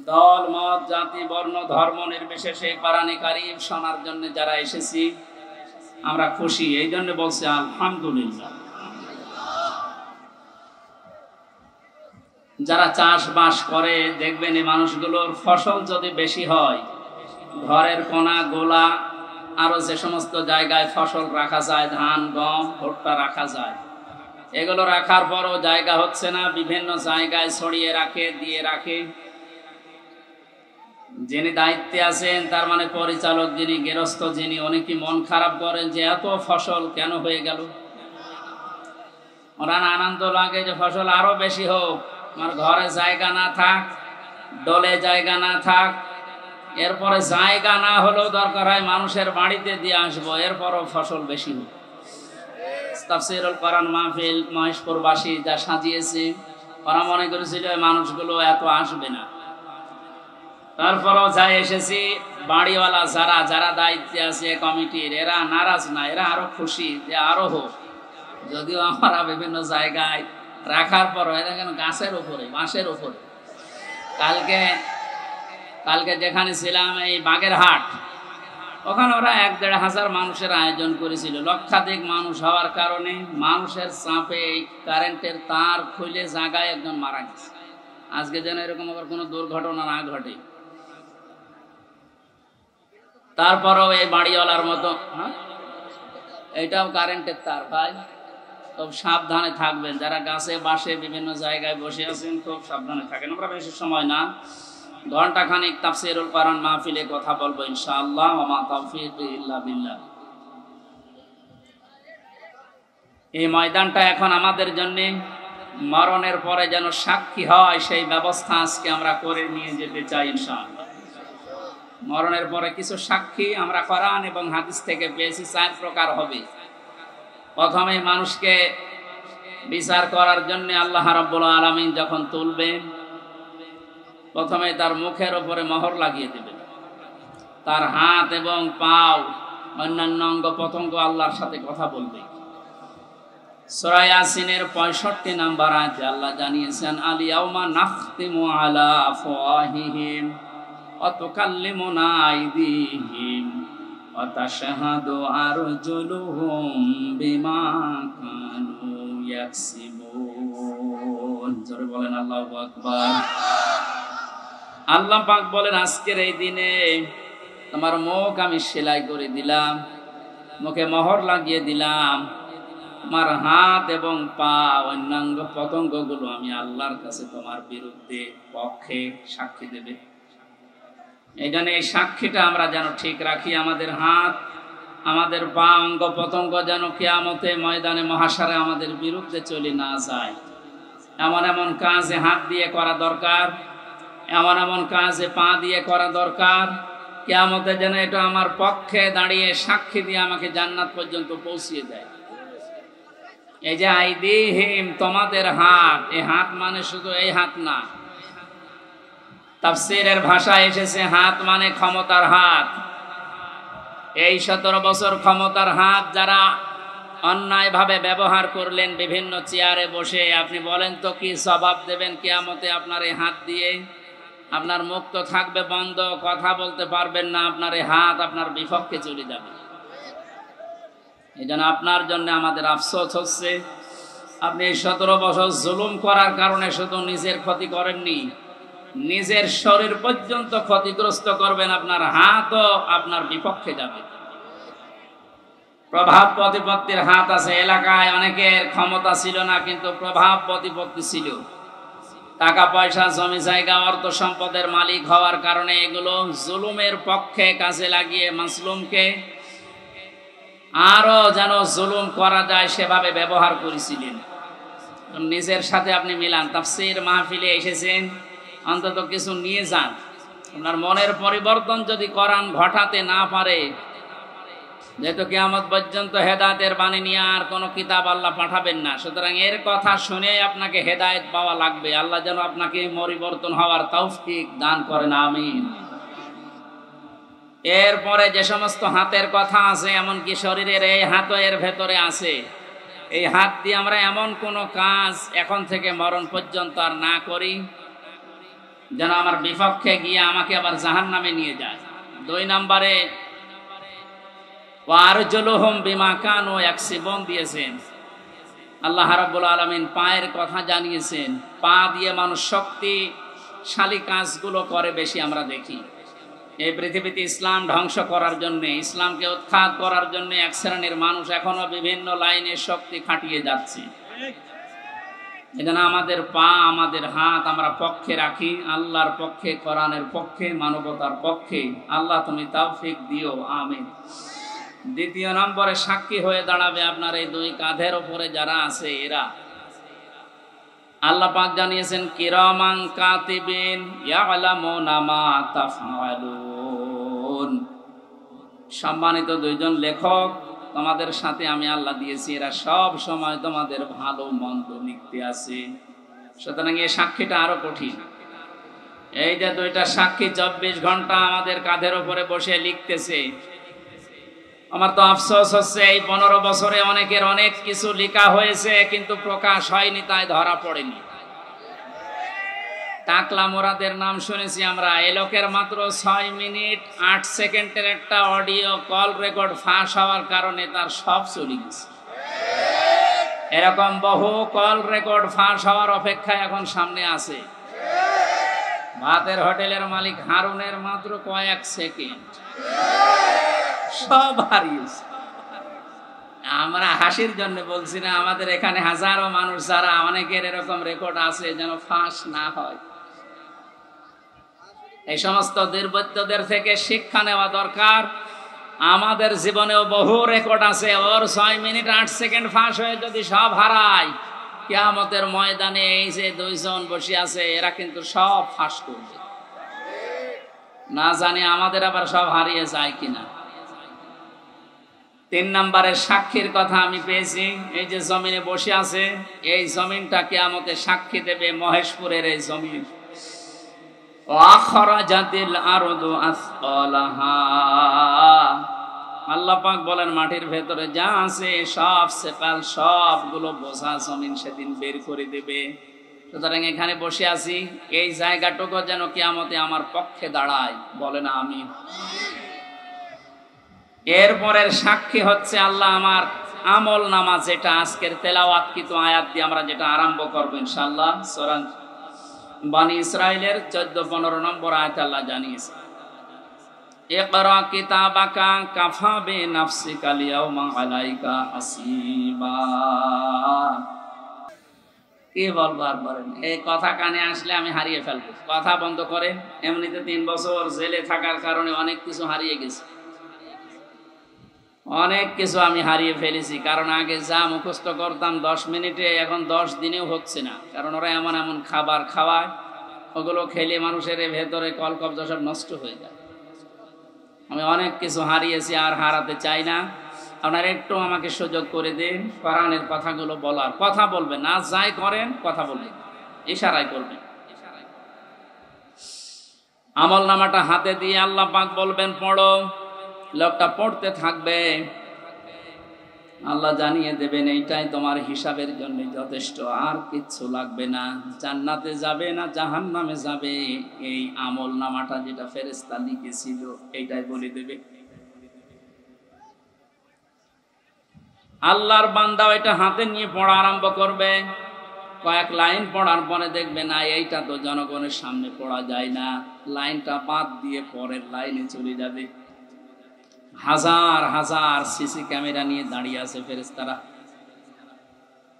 দল মত জাতি বর্ণ ধর্ম নির্বিশেষে কোরআনে কারীম শোনার জন্য যারা এসেছি আমরা খুশি, এই জন্য বলছি আলহামদুলিল্লাহ। যারা চাষবাস করে দেখবেন এই মানুষগুলোর ফসল যদি বেশি হয়, ঘরের কোনা গোলা আরো যে সমস্ত জায়গায় ফসল রাখা যায়, ধান গম ভুট্টা রাখা যায়, এগুলো রাখার পরও জায়গা হচ্ছে না, বিভিন্ন জায়গায় ছড়িয়ে রাখে, দিয়ে রাখে। যিনি দায়িত্বে আছেন, তার মানে পরিচালক যিনি, গৃহস্থ যিনি, অনেকে মন খারাপ করেন যে এত ফসল কেন হয়ে গেল। ওনার আনন্দ লাগে যে ফসল আরো বেশি হোক, আমার ঘরে জায়গা না থাক, ডলে জায়গা না থাক, এরপরে জায়গা না হলেও দরকার হয় মানুষের বাড়িতে দিয়ে আসবো, এরপরও ফসল বেশি হোক। তাফসীরুল কোরআন মাহফিল মহেশপুরবাসী যা সাজিয়েছে, ওরা মনে করেছিল মানুষগুলো এত আসবে না, তারপরেও যাই এসেছি। বাড়িওয়ালা যারা যারা দায়িত্বে আছে কমিটির, এরা নারাজ না, এরা আরো খুশি যে আরো হোক। যদিও আমরা বিভিন্ন জায়গায় রাখার পর দেখেন গাছের উপরে, বাঁশের উপরে। কালকে যেখানে ছিলাম এই বাগেরহাট, ওখানে ওরা 1-1.5 হাজার মানুষের আয়োজন করেছিল। লক্ষাধিক মানুষ হওয়ার কারণে মানুষের চাপে কারেন্টের তার খুলে জায়গায় একজন মারা গেছে। আজকে যেন এরকম আবার কোনো দুর্ঘটনা না ঘটে। তারপরেও এই বাড়িওয়ালার মতো, এইটাও কারেন্টের তার ভাই, খুব সাবধানে থাকবেন। যারা গাছে বাসে বিভিন্ন জায়গায় বসে আছেন খুব সাবধানে থাকেন। আমরা বেশি সময় না, ঘন্টাখানিক তাফসীরুল কোরআন মাহফিলে কথা বলবো ইনশাআল্লাহ। ওয়া মা তাওফীকি ইল্লা বিল্লাহ। এই ময়দানটা এখন আমাদের জন্য মরণের পরে যেন সাক্ষী হয়, সেই ব্যবস্থা আজকে আমরা করে নিয়ে যেতে চাই ইনশাআল্লাহ। মরণের পরে কিছু সাক্ষী আমরা কোরআন এবং হাদিস থেকে পেয়েছি, 4 প্রকার হবে। প্রথমে মানুষকে বিচার করার জন্য আল্লাহ রাব্বুল আলামিন যখন তুলবেন, প্রথমে তার মুখের উপরে মোহর লাগিয়ে দেবেন। তার হাত এবং পাও অন্যান্য অঙ্গ প্রত্যঙ্গ আল্লাহর সাথে কথা বলবে। সূরা ইয়াসিনের 65 নম্বর আয়াতে আল্লাহ জানিয়েছেন, আল ইয়াউমা নাখতিমু আলা আফওয়াহিহিম ওয়া তুকাল্লিমুনা আইদিহিম ওয়া তাশহাদু আরজুলুহুম বিমা কানু ইয়াকসিবুন। জোরে বলেন আল্লাহু আকবার। আল্লাহ পাক বলেন, আজকের এই দিনে তোমার মুখ আমি সেলাই করে দিলাম, মুখে মোহর লাগিয়ে দিলাম, তোমার হাত এবং পা অন্যাঙ্গ পতঙ্গগুলো আমি আল্লাহর কাছে তোমার বিরুদ্ধে পক্ষে সাক্ষী দেবে। এই জন্য এই সাক্ষীটা আমরা যেন ঠিক রাখি। আমাদের হাত, আমাদের পা, অঙ্গ প্রত্যঙ্গ যেন কিয়ামতে ময়দানে মহাশারে আমাদের বিরুদ্ধে চলে না যায়। এমন এমন কাজে হাত দিয়ে করা দরকার, এমন এমন কাজে পা দিয়ে করা দরকার, কিয়ামতে যেন এটা আমার পক্ষে দাঁড়িয়ে সাক্ষী দিয়ে আমাকে জান্নাত পর্যন্ত পৌঁছিয়ে দেয়। এই যে আইদিহিম, তোমাদের হাত, এই হাত মানে শুধু এই হাত না, তাফসীরের ভাষায় এসেছে হাত মানে ক্ষমতার হাত। এই 17 বছর ক্ষমতার হাত যারা অন্যায়ভাবে ব্যবহার করলেন বিভিন্ন চেয়ারে বসে, আপনি বলেন তো কি জবাব দেবেন কিয়ামতে আপনার এই হাত দিয়ে? আপনার মুখ তো থাকবে বন্ধ, কথা বলতে পারবেন না, আপনার এই হাত আপনার বিপক্ষে চলে যাবে। এই জন্য আপনার জন্য আমাদের আফসোস হচ্ছে, আপনি এই 17 বছর জুলুম করার কারণে শুধু নিজের ক্ষতি করেননি, নিজের শরীর পর্যন্ত ক্ষতিগ্রস্ত করবেন, আপনার হাতও আপনার বিপক্ষে যাবে। প্রভাব প্রতিপত্তির হাত আছে। এলাকায় অনেকের ক্ষমতা ছিল না, কিন্তু প্রভাব প্রতিপত্তি ছিল। টাকা পয়সা, জমি জায়গা, অর্থ সম্পদের মালিক হওয়ার কারণে এগুলো জুলুমের পক্ষে কাজে লাগিয়ে মাসলুমকে আরো যেন জুলুম করা যায় সেভাবে ব্যবহার করেছিলেন। নিজের সাথে আপনি মিলান। তাফসীর মাহফিলে এসেছেন, অন্তত কিছু নিয়ে যান। আপনার মনের পরিবর্তন যদি কোরআন ঘটাতে না পারে, যেহেতু কিয়ামত পর্যন্ত হেদায়েতের বাণী নিয়ে আর কোনো কিতাব আল্লাহ পাঠাবেন না, সুতরাং এর কথা শুনে আপনাকে হেদায়েত পাওয়া লাগবে। আল্লাহ যেন আপনাকে পরিবর্তন হওয়ার তৌফিক দান করেন, আমিন। এরপরে যে সমস্ত হাতের কথা আছে, এমনকি শরীরের এই হাতও এর ভেতরে আছে। এই হাত দিয়ে আমরা এমন কোনো কাজ এখন থেকে মরণ পর্যন্ত আর না করি যেন আমার বিপক্ষে গিয়ে আমাকে আবার জাহান্নামে নিয়ে যায়। 2 নম্বরে ওয়ারজুলুহুম বিমা কানু ইয়াকসিবুন দিয়েছেন। আল্লাহ রাব্বুল আলামিন পায়ের কথা জানিয়েছেন। পা দিয়ে মানুষ শক্তিশালী কাজগুলো করে বেশি আমরা দেখি। এই পৃথিবীতে ইসলাম ধ্বংস করার জন্য, ইসলামকে উৎখাত করার জন্য এক শ্রেণীর মানুষ এখনো বিভিন্ন লাইনে শক্তি খাটিয়ে যাচ্ছে। এজন্য আমাদের পা, আমাদের হাত আমরা পক্ষে রাখি, আল্লাহর পক্ষে, কোরআনের পক্ষে, মানবতার পক্ষে। আল্লাহ তুমি তৌফিক দিও, আমিন। 2 নম্বরে সাক্ষী হয়ে দাঁড়াবে আপনার এই 2 কাঁধের উপরে যারা আছে এরা। আল্লাহ পাক জানিয়েছেন কিরামান কাতিবিন ইয়ালামুনা মা তাফআলুন। সম্মানিত 2 জন লেখক তোমাদের সাথে আমি আল্লাহ দিয়েছি, এরা সব সময় তোমাদের ভালো মন্দ লিখতে আছে। সুতরাং এই সাক্ষীটা আরো কঠিন। এই যে 2টা সাক্ষী 24 ঘন্টা আমাদের কাঁধের উপরে বসে লিখতেছে। আমার তো আফসোস হচ্ছে এই 15 বছরে অনেকের অনেক কিছু লেখা হয়েছে কিন্তু প্রকাশ হয়নি, তাই ধরা পড়েনি। টাকলা মোরাদের নাম শুনেছি আমরা। এই লোকের মাত্র 6 মিনিট 8 সেকেন্ডের একটা অডিও কল রেকর্ড ফাঁস হওয়ার কারণে তার সব চলে গেছে। এরকম বহু কল রেকর্ড ফাঁস হওয়ার অপেক্ষায় এখন সামনে আছে। ভাতের হোটেলের মালিক হারুনের মাত্র কয়েক সেকেন্ড, সব হারিয়েছে। আমরা হাসির জন্য বলছি না, আমাদের এখানে হাজারো মানুষ যারা অনেকের এরকম রেকর্ড আছে, যেন ফাঁস না হয়। এই সমস্ত দুর্বৃত্তদের থেকে শিক্ষা নেওয়া দরকার। আমাদের জীবনেও বহু রেকর্ড আছে, ওর 6 মিনিট 8 সেকেন্ড ফাঁস হয়ে যদি সব হারায়, কিয়ামতের ময়দানে এই যে 2 জন বসে আছে এরা কিন্তু সব ফাঁস করবে। না জানি আমাদের আবার সব হারিয়ে যায় কিনা। 3 নম্বরের সাক্ষীর কথা আমি পেয়েছি। এই যে জমিনে বসে আছে, এই জমিনটা কিয়ামতে সাক্ষী দেবে। মহেশপুরের এই জমিন। আখরাজাতিল আরদু আসকালাহা। আল্লাহ পাক বলেন মাটির ভেতরে যা আছে সব সেকাল, সবগুলো বোঝা জমিন সেদিন বের করে দেবে। সুতরাং এখানে বসে আছি, এই জায়গাটুকু যেন কিয়ামতে আমার পক্ষে দাঁড়ায়, বলেন আমিন। এরপরের সাক্ষী হচ্ছে আল্লাহ আমার আমল নামা, যেটা আজকের তেলাওয়াতকৃত আয়াত দিয়ে আমরা যেটা আরম্ভ করবো ইনশাআল্লাহ। সূরা বানি ইসরাইলের 14-15 নম্বর আয়াত আল্লাহ জানিয়েছে, ইকরা কিতাবাকা কাফা বিনাফসিকা আল-ইয়াওমা আলাইকা হাসিবা। কি বলবার বলেন, এই কথা কানে আসলে আমি হারিয়ে ফেলবো। কথা বন্ধ করেন। এমনিতে 3 বছর জেলে থাকার কারণে অনেক কিছু হারিয়ে গেছে, অনেক কিছু আমি হারিয়ে ফেলেছি। কারণ আগে যা মুখস্থ করতাম 10 মিনিটে, এখন 10 দিনেও হচ্ছে না। কারণ ওরা এমন এমন খাবার খাওয়ায়, ওগুলো খেলে মানুষের ভেতরে কলকব্জা সব নষ্ট হয়ে যায়। আমি অনেক কিছু হারিয়েছি, আর হারাতে চাই না। আপনারা একটু আমাকে সুযোগ করে দিন কোরআনের কথাগুলো বলার। কথা বলবেন না, যাই করেন কথা বলবেন, ইশারায় করবেন। আমল নামাটা হাতে দিয়ে আল্লাহ পাক বলবেন পড়ো। লোকটা পড়তে থাকবে, আল্লাহ জানিয়ে দেবেন এইটাই তোমার হিসাবের জন্য যথেষ্ট, আর কিচ্ছু লাগবে না। জান্নাতে যাবে না জাহান্নামে যাবে, এই আমল নামাটা যেটা ফেরেশতা লিখেছিল এইটাই বলে দেবে। আল্লাহর বান্দা এটা হাতে নিয়ে পড়া আরম্ভ করবে। কয়েক লাইন পড়ার পরে দেখবে না এইটা তো জনগণের সামনে পড়া যায় না, লাইনটা বাদ দিয়ে পরের লাইনে চলে যাবে। হাজার হাজার সিসি ক্যামেরা নিয়ে দাঁড়িয়ে আছে ফেরেশতারা।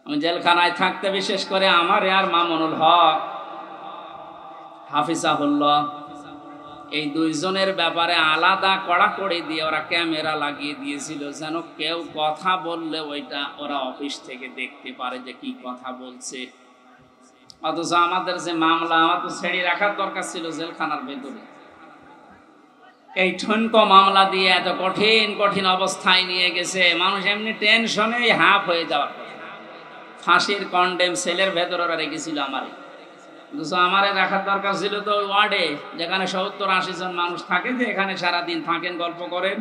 আমি জেলখানায় থাকতে বিশেষ করে আমার আর মামুনুল হক হাফিজাহুল্লাহ, এই 2 জনের ব্যাপারে আলাদা কড়াকড়ি দিয়ে ওরা ক্যামেরা লাগিয়ে দিয়েছিল, যেন কেউ কথা বললে ওইটা ওরা অফিস থেকে দেখতে পারে যে কি কথা বলছে। অথচ আমাদের যে মামলা, আমার তো ছেড়ে রাখার দরকার ছিল জেলখানার ভেতরে। এই ঠনকো মামলা দিয়ে এত কঠিন কঠিন অবস্থায় নিয়ে গেছে, মানুষ এমনি টেনশনেই হাফ হয়ে যাওয়ার কথা। ফাঁসির কন্ডেম সেলের ভেতরে ওরা রেখেছিল আমারে, কিন্তু আমারে রাখার দরকার ছিল তো ওয়ার্ডে, যেখানে 70-80 জন মানুষ থাকে, যে এখানে সারাদিন থাকেন, গল্প করেন,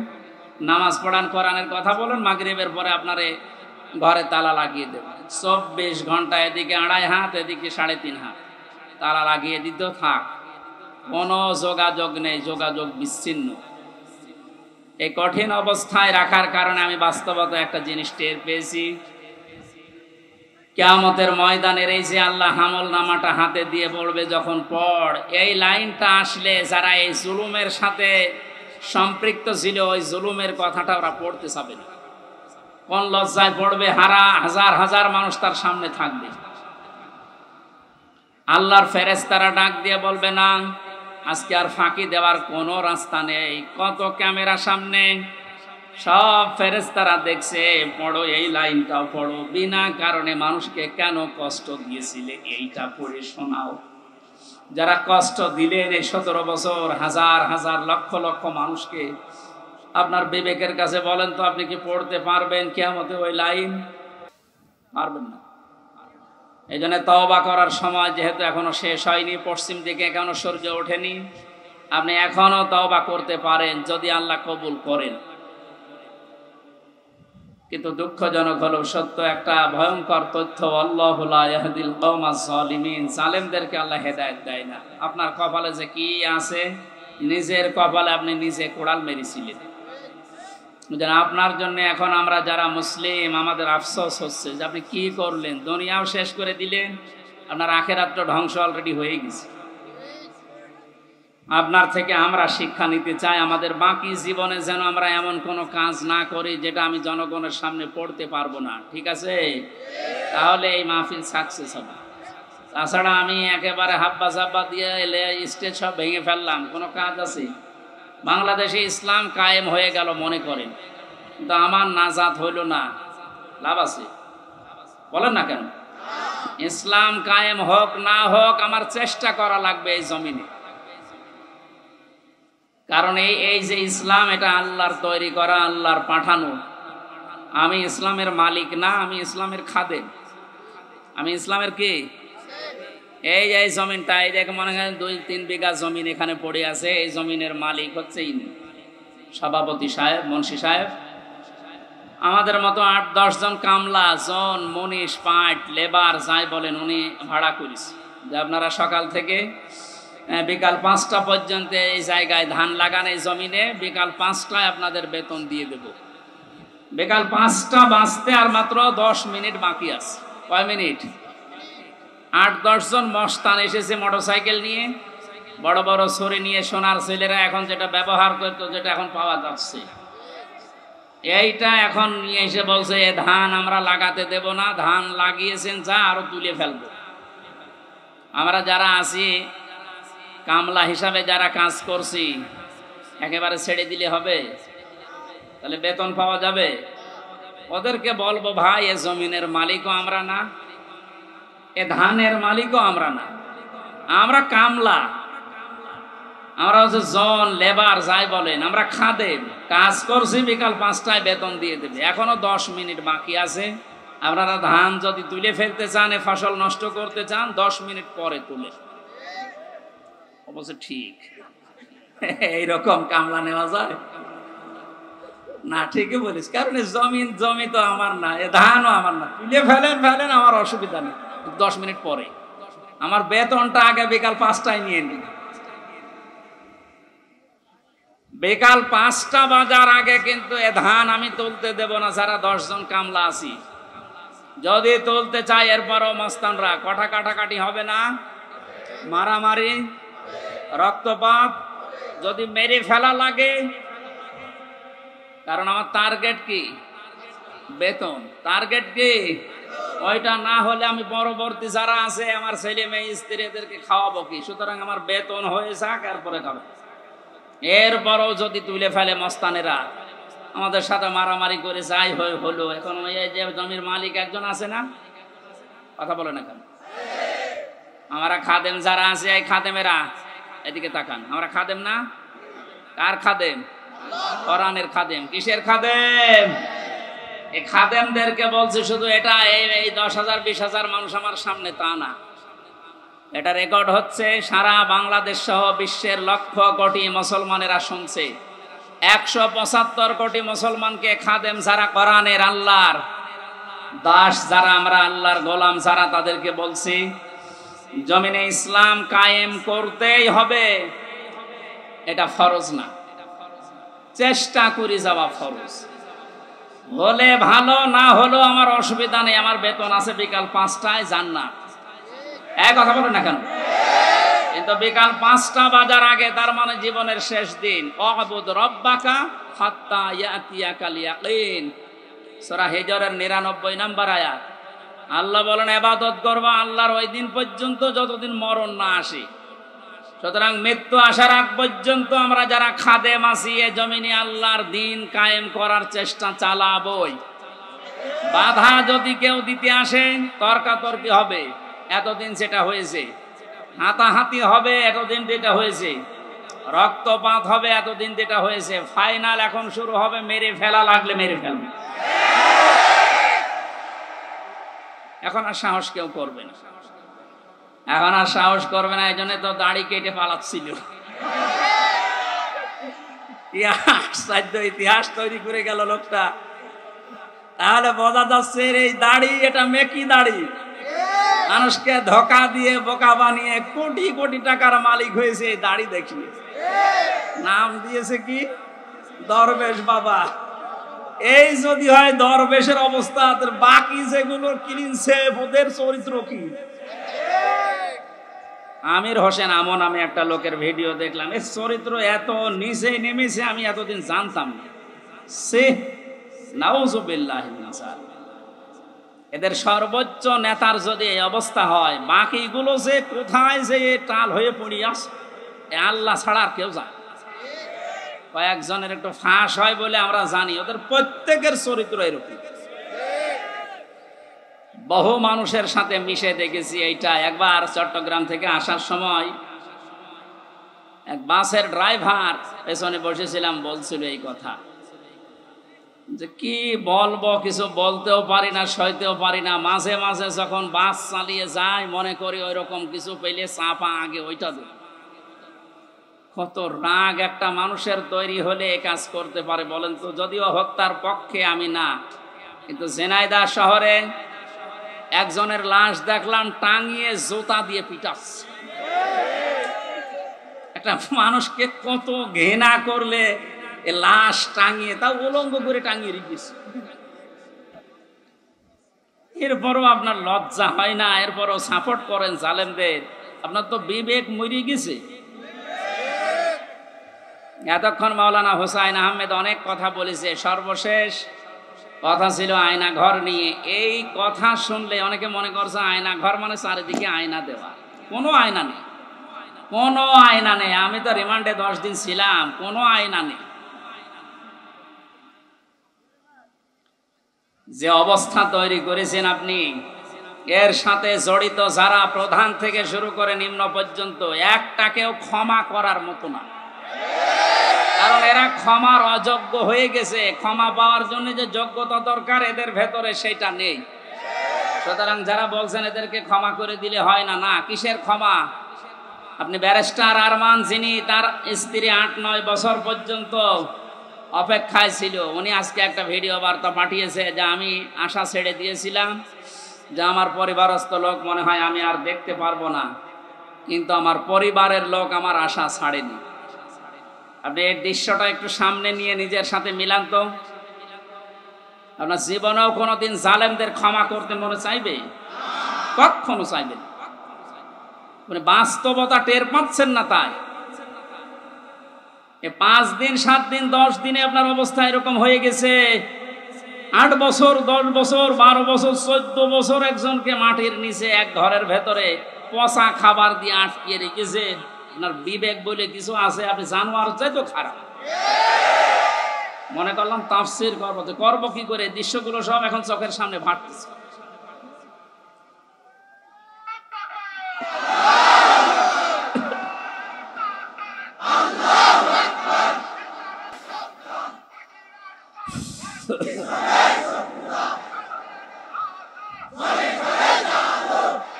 নামাজ পড়ান, কোরআনের কথা বলেন, মাগরিবের পরে আপনারে ঘরে তালা লাগিয়ে দেবেন। 24 ঘন্টা এদিকে 2.5 হাত, এদিকে 3.5 হাত তালা লাগিয়ে দিত, থাক। কোনো যোগাযোগ নেই, যোগাযোগ বিচ্ছিন্ন। এই কঠিন অবস্থায় রাখার কারণে আমি বাস্তবতা একটা জিনিস টের পেয়েছি, কিয়ামতের ময়দানের এই যে আল্লাহ আমল নামাটা হাতে দিয়ে পড়বে যখন পড়, এই লাইনটা আসলে যারা এই জুলুমের সাথে সম্পৃক্ত ছিল ওই জুলুমের কথাটা ওরা পড়তে চাবে না। কোন লজ্জায় পড়বে, হাজার হাজার মানুষ তার সামনে থাকবে। আল্লাহর ফেরেশতারা ডাক দিয়ে বলবে না, আজকে আর ফাঁকি দেওয়ার কোনো রাস্তা নেই। কত ক্যামেরা সামনে, সব ফেরেশতারা দেখছে, পড়ো এই লাইনটাও পড়ো, বিনা কারণে মানুষকে কেন কষ্ট দিয়েছিলে এইটা পড়ে শোনাও। যারা কষ্ট দিলেন এই 17 বছর হাজার হাজার লক্ষ লক্ষ মানুষকে, আপনার বিবেকের কাছে বলেন তো আপনি কি পড়তে পারবেন কিয়ামতে ওই লাইন? পারবেন না। এই জন্য তওবা করার সময় যেহেতু এখনো শেষ হয়নি, পশ্চিম দিকে এখনো সূর্য ওঠেনি, আপনি এখনো তওবা করতে পারেন যদি আল্লাহ কবুল করেন। কিন্তু দুঃখজনক হলো সত্য একটা ভয়ঙ্কর তথ্য, আল্লাহু লা ইয়াহদিল কওমাজ জালিমিন, জালেমদেরকে আল্লাহ হেদায়েত দেয় না। আপনার কপালে যে কি আছে, নিজের কপালে আপনি নিজে কোড়াল মেরেছিলেন। আপনার জন্য এখন আমরা যারা মুসলিম আমাদের আফসোস হচ্ছে যে আপনি কি করলেন, দুনিয়াও শেষ করে দিলেন, আপনার আখিরাতটা ধ্বংস অলরেডি হয়ে গেছে। আপনার থেকে আমরা শিক্ষা নিতে চাই, আমাদের বাকি জীবনে যেন আমরা এমন কোনো কাজ না করি যেটা আমি জনগণের সামনে পড়তে পারবো না, ঠিক আছে? তাহলে এই মাহফিল সাকসেস হবে। তাছাড়া আমি একেবারে হাব্বা জাব্বা দিয়ে এলে স্টেজ সব ভেঙে ফেললাম, কোনো কাজ আছে? বাংলাদেশে ইসলাম কায়েম হয়ে গেল মনে করেন, কিন্তু আমার নাজাত হইল না, লাভ আছে? বলেন না কেন? ইসলাম কায়েম হোক না হোক আমার চেষ্টা করা লাগবে এই জমিনে। কারণ এই যে ইসলাম, এটা আল্লাহর তৈরি করা, আল্লাহর পাঠানো। আমি ইসলামের মালিক না, আমি ইসলামের খাদেম। আমি ইসলামের কি? এই যে জমিনটা, এই দেখে মনে হয় 2-3 বিঘা জমিন এখানে পড়ে আছে, এই জমিনের মালিক হচ্ছে ইনি সভাপতি সাহেব, মুন্সি সাহেব। আমাদের মতো 8-10 জন কামলা, জন, মনীষ, পাট, লেবার যাই বলেন, উনি ভাড়া করিস যে আপনারা সকাল থেকে বিকাল 5টা পর্যন্ত এই জায়গায় ধান লাগান, এই জমিনে বিকাল 5টায় আপনাদের বেতন দিয়ে দেব। বিকাল 5টা বাজতে আর মাত্র 10 মিনিট বাকি আছে। কয় মিনিট? 8-10 জন মস্তান এসেছে মোটরসাইকেল নিয়ে, বড় বড় ছড়ি নিয়ে, সোনার ছেলেরা এখন যেটা ব্যবহার করতো, যেটা এখন পাওয়া যাচ্ছে, এইটা এখন নিয়ে এসে বলছে এ ধান আমরা লাগাতে দেব না, ধান লাগিয়েছেন যা আরো তুলে ফেলবো। আমরা যারা আছি কামলা হিসাবে যারা কাজ করছি, একেবারে ছেড়ে দিলে হবে? তাহলে বেতন পাওয়া যাবে? ওদেরকে বলবো ভাই এ জমিনের মালিকও আমরা না, এ ধানের মালিকও আমরা না, আমরা কামলা, আমরা হচ্ছে জন, লেবার যাই বলেন, আমরা খাদেম। কাজ করছি, বিকাল 5টায় বেতন দিয়ে দেবে। এখনো 10 মিনিট বাকি আছে। আপনারা ধান যদি তুলে ফেলতে চান, এ ফসল নষ্ট করতে চান, 10 মিনিট পরে তুলে অবশ্য ঠিক এইরকম কামলা নেওয়া যায় না? ঠিকই বলিস, কারণ জমি তো আমার না, এ ধানও আমার না, তুলে ফেলেন আমার অসুবিধা নেই, 10 মিনিট পরে। আমার বেতনটা আগে বিকাল 5টায় নিয়ে নিন। বিকাল 5টা বাজার আগে কিন্তু এ ধান আমি তুলতে দেব না, যারা 10 জন কামলা আছি। যদি তুলতে চাই এরপরও মস্তানরা কাটাকাটি হবে না, মারামারি, রক্তপাত, যদি মেরে ফেলা লাগে। কারণ আমার টার্গেট কি? বেতন। টার্গেট কি? ওইটা না হলে আমি পরবর্তী যারা আছে আমার ছেলে মেয়ে স্ত্রীদেরকে খাওয়াবো কি? সুতরাং আমার বেতন হয়ে যাক, এরপরে খাবো। এরপরও যদি তুলে ফেলে মস্তানেরা, আমাদের সাথে মারামারি করে যাই হলো। এখন ওই যে জমির মালিক একজন আছে না, কথা বলে না কেন? আমরা খাদেম যারা আছে, এই খাদেমেরা এদিকে তাকান, আমরা খাদেম না? কার খাদেম? কোরআনের খাদেম। কিসের খাদেম? এই খাদেমদেরকে বলছে শুধু এটা এই 10,000 20,000 মানুষ আমার সামনে, তা না। এটা রেকর্ড হচ্ছে, সারা বাংলাদেশ সহ বিশ্বের লক্ষ কোটি মুসলমানেরা শুনছে। 175 কোটি মুসলমানকে খাদেম যারা, কোরআনের আল্লাহর দাস যারা, আমরা আল্লাহর গোলাম যারা, তাদেরকে বলছি জমিনে ইসলাম কায়েম করতেই হবে, এটা ফরজ না, চেষ্টা করে যাওয়া ফরজ। হলে ভালো, না হলো আমার অসুবিধা নেই, আমার বেতন আছে বিকাল 5টায় জান্নাত। এক কথা বলেন না কেন? কিন্তু বিকাল 5টা বাজার আগে, তার মানে জীবনের শেষ দিন, অবুদ রব্বাকা হাত্তা ইয়াতিয়াকাল ইয়াকিন, সূরা হিজরের 99 নম্বর আয়াত। আল্লাহ বলেন ইবাদত করবা আল্লাহর ওই দিন পর্যন্ত যতদিন মরণ না আসে। সুতরাং মৃত্যু আসার আগ পর্যন্ত আমরা যারা খাদেম আছি এ জমিনে আল্লাহর দিন কায়েম করার চেষ্টা চালাবই। বাধা যদি কেউ দিতে আসে, তর্কাতর্কি হবে, এতদিন সেটা হয়েছে, হাতাহাতি হবে, এতদিন যেটা হয়েছে, রক্তপাত হবে, এতদিন যেটা হয়েছে, ফাইনাল এখন শুরু হবে মেরে ফেলা লাগলে মেরে ফেলবে। এখন আর সাহস কেউ করবে না, এখন আর সাহস করবে না। এই জন্য তো দাড়ি কেটে পালাচ্ছিল। ইতিহাস তৈরি করে গেল লোকটা। তাহলে বোঝা যাচ্ছে এই দাড়ি এটা মেকি দাড়ি, মানুষকে ধোকা দিয়ে বোকা বানিয়ে কোটি কোটি টাকার মালিক হয়েছে এই দাড়ি দেখিয়ে। নাম দিয়েছে কি? দরবেশ বাবা। এই যদি হয় দরবেশের অবস্থা, বাকি যেগুলো কিনছে ওদের চরিত্র কি? আমির হোসেন আমন আমি একটা লোকের ভিডিও দেখলাম, এর চরিত্র এত নিচে নেমেছে আমি এতদিন জানতাম না। সে নাউজুবিল্লাহ মিনাশ যালিক। এদের সর্বোচ্চ নেতার যদি এই অবস্থা হয়, বাকিগুলো যে কোথায় যে টাল হয়ে পড়ি আছে আল্লাহ ছাড়া আর কেউ জানে। কয়েকজনের একটু ফাঁস হয় বলে আমরা জানি, ওদের প্রত্যেকের চরিত্র এরকম। বহু মানুষের সাথে মিশে দেখেছি এইটা। একবার চট্টগ্রাম থেকে আসার সময় এক বাসের ড্রাইভার পেছনে বসেছিলাম, বলছিল এই কথা যে কি বলবো, কিছু বলতেও পারি না, সইতেও পারি না। মাঝে মাঝে যখন বাস চালিয়ে যায় মনে করি ওই রকম কিছু পেলে চাপা আগে ওইটা দেব। কত রাগ একটা মানুষের তৈরি হলে এ কাজ করতে পারে বলেন তো? যদিও হত্যার পক্ষে আমি না, কিন্তু ঝিনাইদহ শহরে একজনের লাশ দেখলাম টাঙিয়ে জুতা দিয়ে পিটাচ্ছে। একটা মানুষকে কত ঘৃণা করলে এ লাশ টাঙিয়ে, তাও উলঙ্গ করে টাঙিয়ে রেখেছে। এরপরও আপনার লজ্জা হয় না? এরপরও সাপোর্ট করেন জালেমদের। আপনার তো বিবেক মরে গেছে। এতক্ষণ মাওলানা হোসাইন আহমেদ অনেক কথা বলেছে, সর্বশেষ কথা ছিল আয়না ঘর নিয়ে। এই কথা শুনলে অনেকে মনে করছে আয়না ঘর মানে চারিদিকে আয়না দেওয়া। কোনো আয়না নেই, কোনো আয়না নেই। আমি তো রিমান্ডে 10 দিন ছিলাম, কোনো আয়না নেই। যে অবস্থা তৈরি করেছেন আপনি, এর সাথে জড়িত যারা প্রধান থেকে শুরু করে নিম্ন পর্যন্ত, একটাকেও ক্ষমা করার মতো না। কারণ এরা ক্ষমার অযোগ্য হয়ে গেছে। ক্ষমা পাওয়ার জন্য যে যোগ্যতা দরকার এদের ভেতরে সেটা নেই। সুতরাং যারা বলছেন এদেরকে ক্ষমা করে দিলে হয় না, না, কিসের ক্ষমা? আপনি ব্যারিস্টার আরমান, যিনি তার স্ত্রী 8-9 বছর পর্যন্ত অপেক্ষায় ছিল, উনি আজকে একটা ভিডিও বার্তা পাঠিয়েছে যে আমি আশা ছেড়ে দিয়েছিলাম যে আমার পরিবারস্থ লোক মনে হয় আমি আর দেখতে পারবো না, কিন্তু আমার পরিবারের লোক আমার আশা ছাড়েনি। আপনি এই দৃশ্যটা একটু সামনে নিয়ে নিজের সাথে মিলান তো। আপনার জীবনেও কোনোদিন জালেমদের ক্ষমা করতে মনে চাইবে? কখনো চাইবে না। মানে বাস্তবতা টের পাচ্ছেন না। তাই 5 দিন 7 দিন 10 দিনে আপনার অবস্থা এরকম হয়ে গেছে। 8 বছর 10 বছর 12 বছর 14 বছর একজনকে মাটির নিচে এক ঘরের ভেতরে পচা খাবার দিয়ে আটকিয়ে রেখেছে। আপনার বিবেক বলে কিছু আছে? আপনি জানোয়ার চাইতো খারাপ। মনে করলাম তাফসীর করবো কি করে? দৃশ্যগুলো সব এখন চোখের সামনে ভাসতেছে।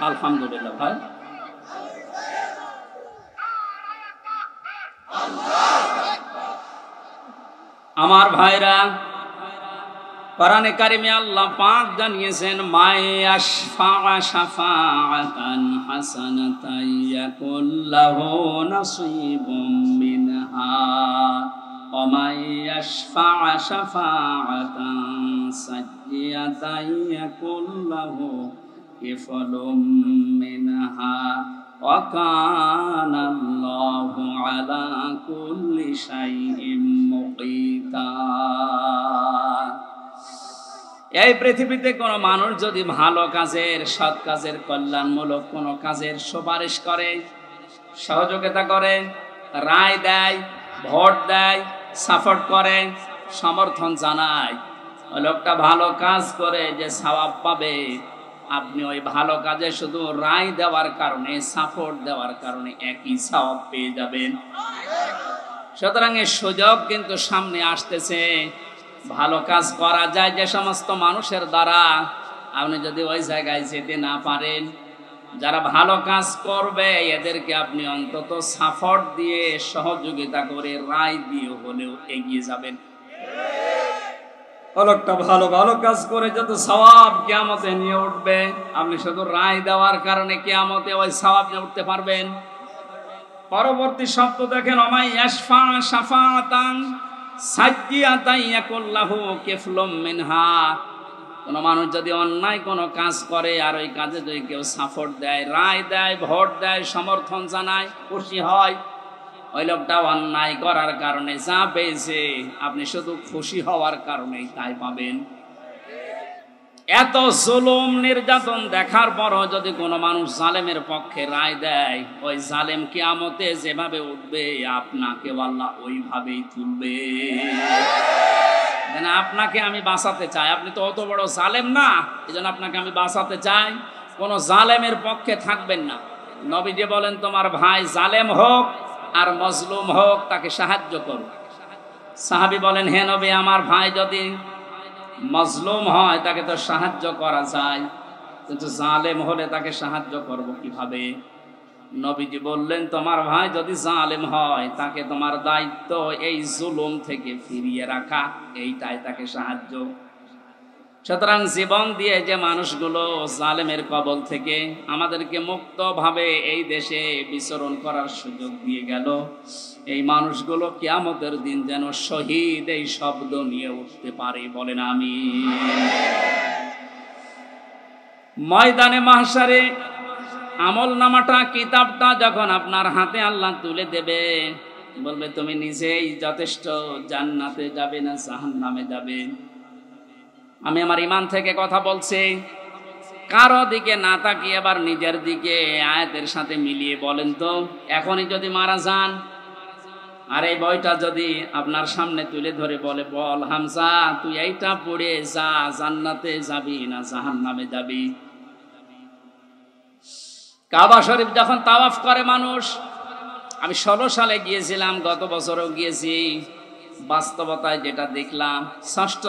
আলহামদুলিল্লাহ ভাই, আমার ভাইরা, কোরআনে কারিমে আল্লাহ পাক জানিয়েছেন মায়াশফা শাফাআতান হাসানাতান ইয়াকুল্লাহু নাসীবুম মিনহা ওয়া মায়াশফা শাফাআতান সাইয়্যাতান ইয়াকুল্লাহু কিফলুম মিনহা ওয়া কানাল্লাহু আলা কুল্লি শাইইন মুকিতা। এই পৃথিবীতে কোনো মানুষ যদি ভালো কাজের, সৎ কাজের, কল্যাণমূলক কোনো কাজের সুপারিশ করে, সহযোগিতা করে, রায় দেয়, ভোট দেয়, সাপোর্ট করে, সমর্থন জানায়, ওই লোকটা ভালো কাজ করে যে সওয়াব পাবে, আপনি ওই ভালো কাজে শুধু রায় দেওয়ার কারণে, সাপোর্ট দেওয়ার কারণে একই সওয়াব পেয়ে যাবেন। সুতরাং এই সুযোগ কিন্তু সামনে আসতেছে, ভালো কাজ করা যায় যে সমস্ত মানুষের দ্বারা। আপনি যদি ওই জায়গায় যেতে না পারেন, যারা ভালো কাজ করবে এদেরকে আপনি অন্তত সাপোর্ট দিয়ে, সহযোগিতা করে, রায় দিয়ে হলেও এগিয়ে যাবেন। লোকটা ভালো ভালো কাজ করে যত সওয়াব কিয়ামতে নিয়ে উঠবে, আপনি শুধু রায় দেওয়ার কারণে কিয়ামতে ওই সওয়াব নিয়ে উঠতে পারবেন। পরবর্তী শব্দ দেখেন, ওমাই ইয়াশফা শাফাআতান সাইয়্যাতান ইয়াকুল্লাহু কিফলুম মিনহা। কোন মানুষ যদি অন্যায় কোনো কাজ করে আর ওই কাজে যদি কেউ সাপোর্ট দেয়, রায় দেয়, ভোট দেয়, সমর্থন জানায়, খুশি হয়, ওই লোকটা অন্যায় করার কারণে যা পেয়েছে আপনি শুধু খুশি হওয়ার কারণেই তাই পাবেন। এত জুলুম নির্যাতন দেখার পরও যদি কোনো মানুষ জালেমের পক্ষে রায় দেয়, ওই জালেম কিয়ামতে যেভাবে উঠবে আপনাকে আল্লাহ ওইভাবেই তুলবে। আপনাকে আমি বাঁচাতে চাই, আপনি তো অত বড় জালেম না, এই জন্য আপনাকে আমি বাঁচাতে চাই। কোন জালেমের পক্ষে থাকবেন না। নবীজি বলেন, তোমার ভাই জালেম হোক আর মজলুম হোক, তাকে সাহায্য করো। সাহাবী বলেন, হে নবী, আমার ভাই যদি মজলুম হয় তাকে তো সাহায্য করা যায়, কিন্তু জালেম হলে তাকে সাহায্য করব কিভাবে? নবীজি বললেন, তোমার ভাই যদি জালেম হয় তাকে তোমার দায়িত্ব এই জুলুম থেকে ফিরিয়ে রাখা, এইটাই তাকে সাহায্য। সুতরাং জীবন দিয়ে যে মানুষগুলো জালেমের কবল থেকে আমাদেরকে মুক্তভাবে এই দেশে বিচরণ করার সুযোগ দিয়ে গেল, এই মানুষগুলো কিয়ামতের দিন যেন শহীদ এই শব্দ নিয়ে উঠতে পারে, বলেন আমিন। ময়দানে মাহশারে আমলনামাটা, কিতাবটা যখন আপনার হাতে আল্লাহ তুলে দেবে, বলবে তুমি নিজেই যথেষ্ট, জান্নাতে যাবে না জাহান্নামে যাবে। আমি আমার ঈমান থেকে কথা বলছি, কারো দিকে না তাকিয়ে আবার নিজের দিকে আয়াতের সাথে মিলিয়ে বলেন তো, এখনই যদি মারা যান আর এই বইটা যদি আপনার সামনে তুলে ধরে বলে, বল হামজা তুই এইটা পড়ে যা, জান্নাতে যাবি না জাহান্নামে যাবি? কাবা শরীফ যখন তাওয়াফ করে মানুষ, আমি 16 সালে গিয়েছিলাম, গত বছরও গিয়েছি, বাস্তবতায় যেটা দেখলাম, ষষ্ঠ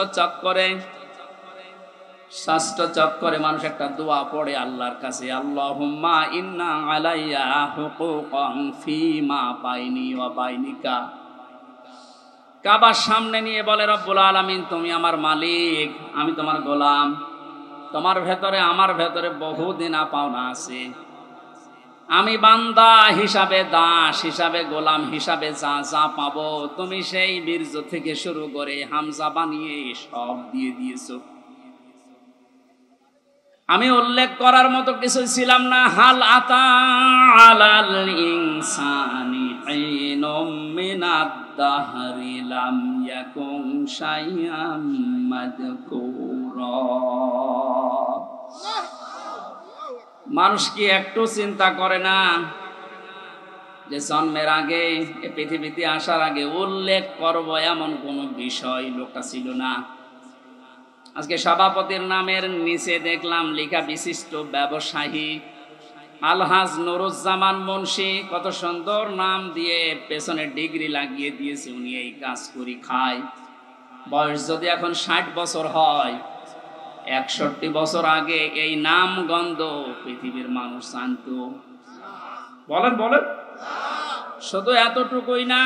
চক্করে মানুষ একটা দোয়া পড়ে আল্লাহর কাছে, আল্লাহুম্মা ইন্না আলাইয়া হুকুকান ফীমা বাইনি ওয়া বাইনিকা। কাবার সামনে নিয়ে বলে, রব্বুল আলামিন তুমি আমার মালিক, আমি তোমার গোলাম, তোমার ভেতরে আমার ভেতরে বহুদিন পাওনা আছে, আমি বান্দা হিসাবে, দাস হিসাবে, গোলাম হিসাবে যা যা পাবো তুমি সেই বীর্য থেকে শুরু করে হামজা বানিয়ে সব দিয়ে দিয়েছো। আমি উল্লেখ করার মতো কিছু ছিলাম না। হাল আতা আলাল ইনসানি ঈনুম মিনাদ দাহরি লাম ইয়াকুন শাইআম মাযকুরা। মানুষ কি একটু চিন্তা করে না যে জন্মের আগে, এই পৃথিবীতে আসার আগে উল্লেখ করব এমন কোন বিষয় লোকটা ছিল না। আজকে সভাপতির নামের নিচে দেখলাম লেখা বিশিষ্ট ব্যবসায়ী আলহাজ নুরুজ্জামান মুন্সি, কত সুন্দর নাম দিয়ে পেছনে ডিগ্রি লাগিয়ে দিয়েছে, উনি এই কাজ করি খায়। বয়স যদি এখন 60 বছর হয়, 61 বছর আগে এই নাম গন্ধ পৃথিবীর মানুষ জানত? বলেন বলেন। শুধু এতটুকুই না,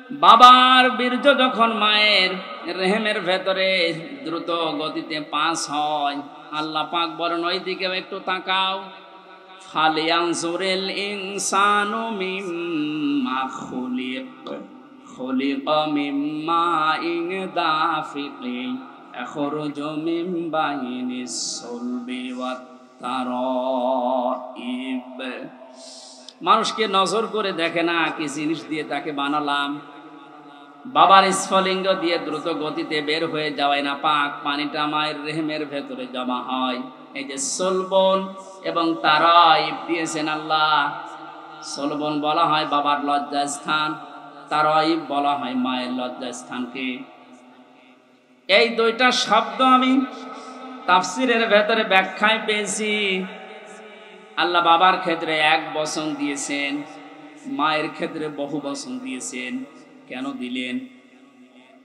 বাবার বীর্য যখন মায়ের রেহেমের ভেতরে দ্রুত গতিতে পাস হয়, আল্লাহ পাক বলেন ওই দিকেও একটু তাকাও। ফালিয়ানজুরিল ইনসানু মিম্মা খুলিকা মিম্মা ইন দাফিকিন ইয়াখরুজু মিন বাইনিস সুলবি ওয়াত তারাইব। মানুষকে নজর করে দেখে না কি জিনিস দিয়ে তাকে বানালাম। বাবার স্ফলিঙ্গ দিয়ে দ্রুত গতিতে বের হয়ে যাওয়ায় না পাক পানিটা মায়ের রেহেমের ভেতরে জমা হয়। এই যে সলবন এবং তারাইব দিয়েছেন আল্লাহ। সলবন বলা হয় বাবার লজ্জাস্থান, তারাইব বলা হয় মায়ের লজ্জাস্থানকে। এই দুইটা শব্দ আমি তাফসিরের ভেতরে ব্যাখ্যায় পেয়েছি। আল্লাহ বাবার ক্ষেত্রে এক বচন দিয়েছেন, মায়ের ক্ষেত্রে বহু বচন দিয়েছেন। কেন দিলেন?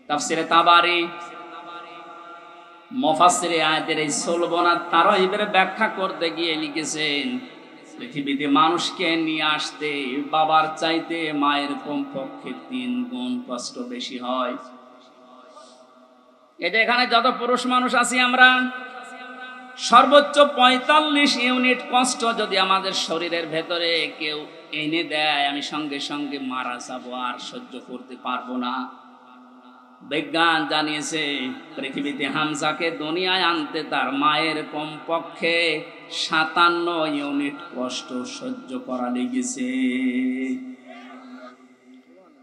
তাফসিরে তাবারি মুফাসসিরে আয়াতের এই সলবন আর তারাইবের ব্যাখ্যা করতে গিয়ে লিখেছেন, পৃথিবীতে মানুষকে নিয়ে আসতে বাবার চাইতে মায়ের কমপক্ষে 3 গুণ কষ্ট বেশি হয়। এই যে এখানে যত পুরুষ মানুষ আছি আমরা, সর্বোচ্চ 45 ইউনিট কষ্ট যদি আমাদের শরীরের ভেতরে কেউ এনে দেয়, আমি সঙ্গে সঙ্গে মারা যাবো, আর সহ্য করতে পারবো না। বিজ্ঞান জানিয়েছে পৃথিবীতে হামজাকে দুনিয়ায় আনতে তার মায়ের কমপক্ষে 57 ইউনিট কষ্ট সহ্য করা লেগেছে।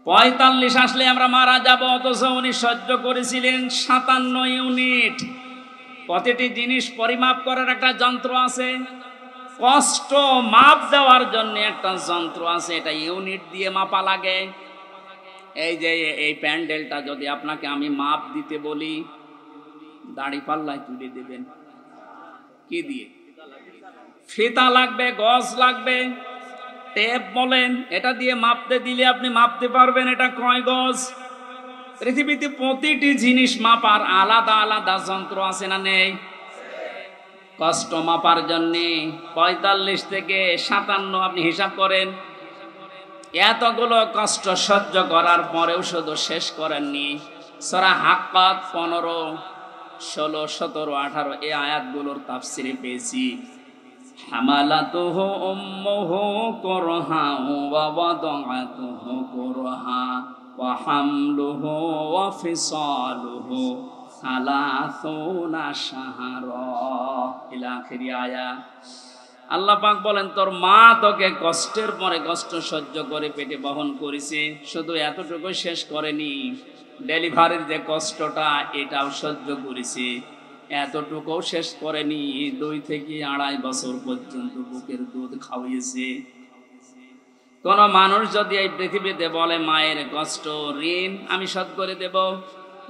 45 আসলে আমরা মারা যাব, অথচ উনি সহ্য করেছিলেন 57 ইউনিট। প্রতিটি জিনিস পরিমাপ করার একটা যন্ত্র আছে, কষ্ট মাপ দেওয়ার জন্য একটা যন্ত্র আছে, এটা ইউনিট দিয়ে মাপা লাগে। এই যে এই প্যান্ডেলটা যদি আপনাকে আমি মাপ দিতে বলি, দাড়ি পাল্লায় তুলে দেবেন কি দিয়ে? ফিতা লাগবে, গজ লাগবে, টেপ বলেন, এটা দিয়ে মাপতে দিলে আপনি মাপতে পারবেন এটা কয় গজ। পৃথিবীতে প্রতিটি জিনিস মাপার আলাদা আলাদা যন্ত্র আছে না নেই? কষ্ট মাপার জন্য 45 থেকে 57 আপনি হিসাব করেন। এতগুলো কষ্ট সহ্য করার পরেও শুধু শেষ করেননি। সূরা হাক্কাত 15, 16, 17, 18 এই আয়াতগুলোর তাফসিরে পেয়েছি, হামালাতুহু উম্মুহু কুরহা ওয়া ওয়াদাআতুহু কুরহা ওয়া হামলুহু ওয়া ফিসালুহু 30 শাহরা ইলা আখিরি আয়াত। আল্লাহ পাক বলেন তোর মা তোকে কষ্টের পরে কষ্ট সহ্য করে পেটে বহন করেছে। শুধু এতটুকু শেষ করেনি, ডেলিভারির যে কষ্টটা এটাও সহ্য করেছে। এতটুকুও শেষ করেনি, 2 থেকে 2.5 বছর পর্যন্ত বুকের দুধ খাওয়িয়েছে। কোন মানুষ যদি এই পৃথিবীতে বলে মায়ের কষ্ট ঋণ আমি শোধ করে দেব,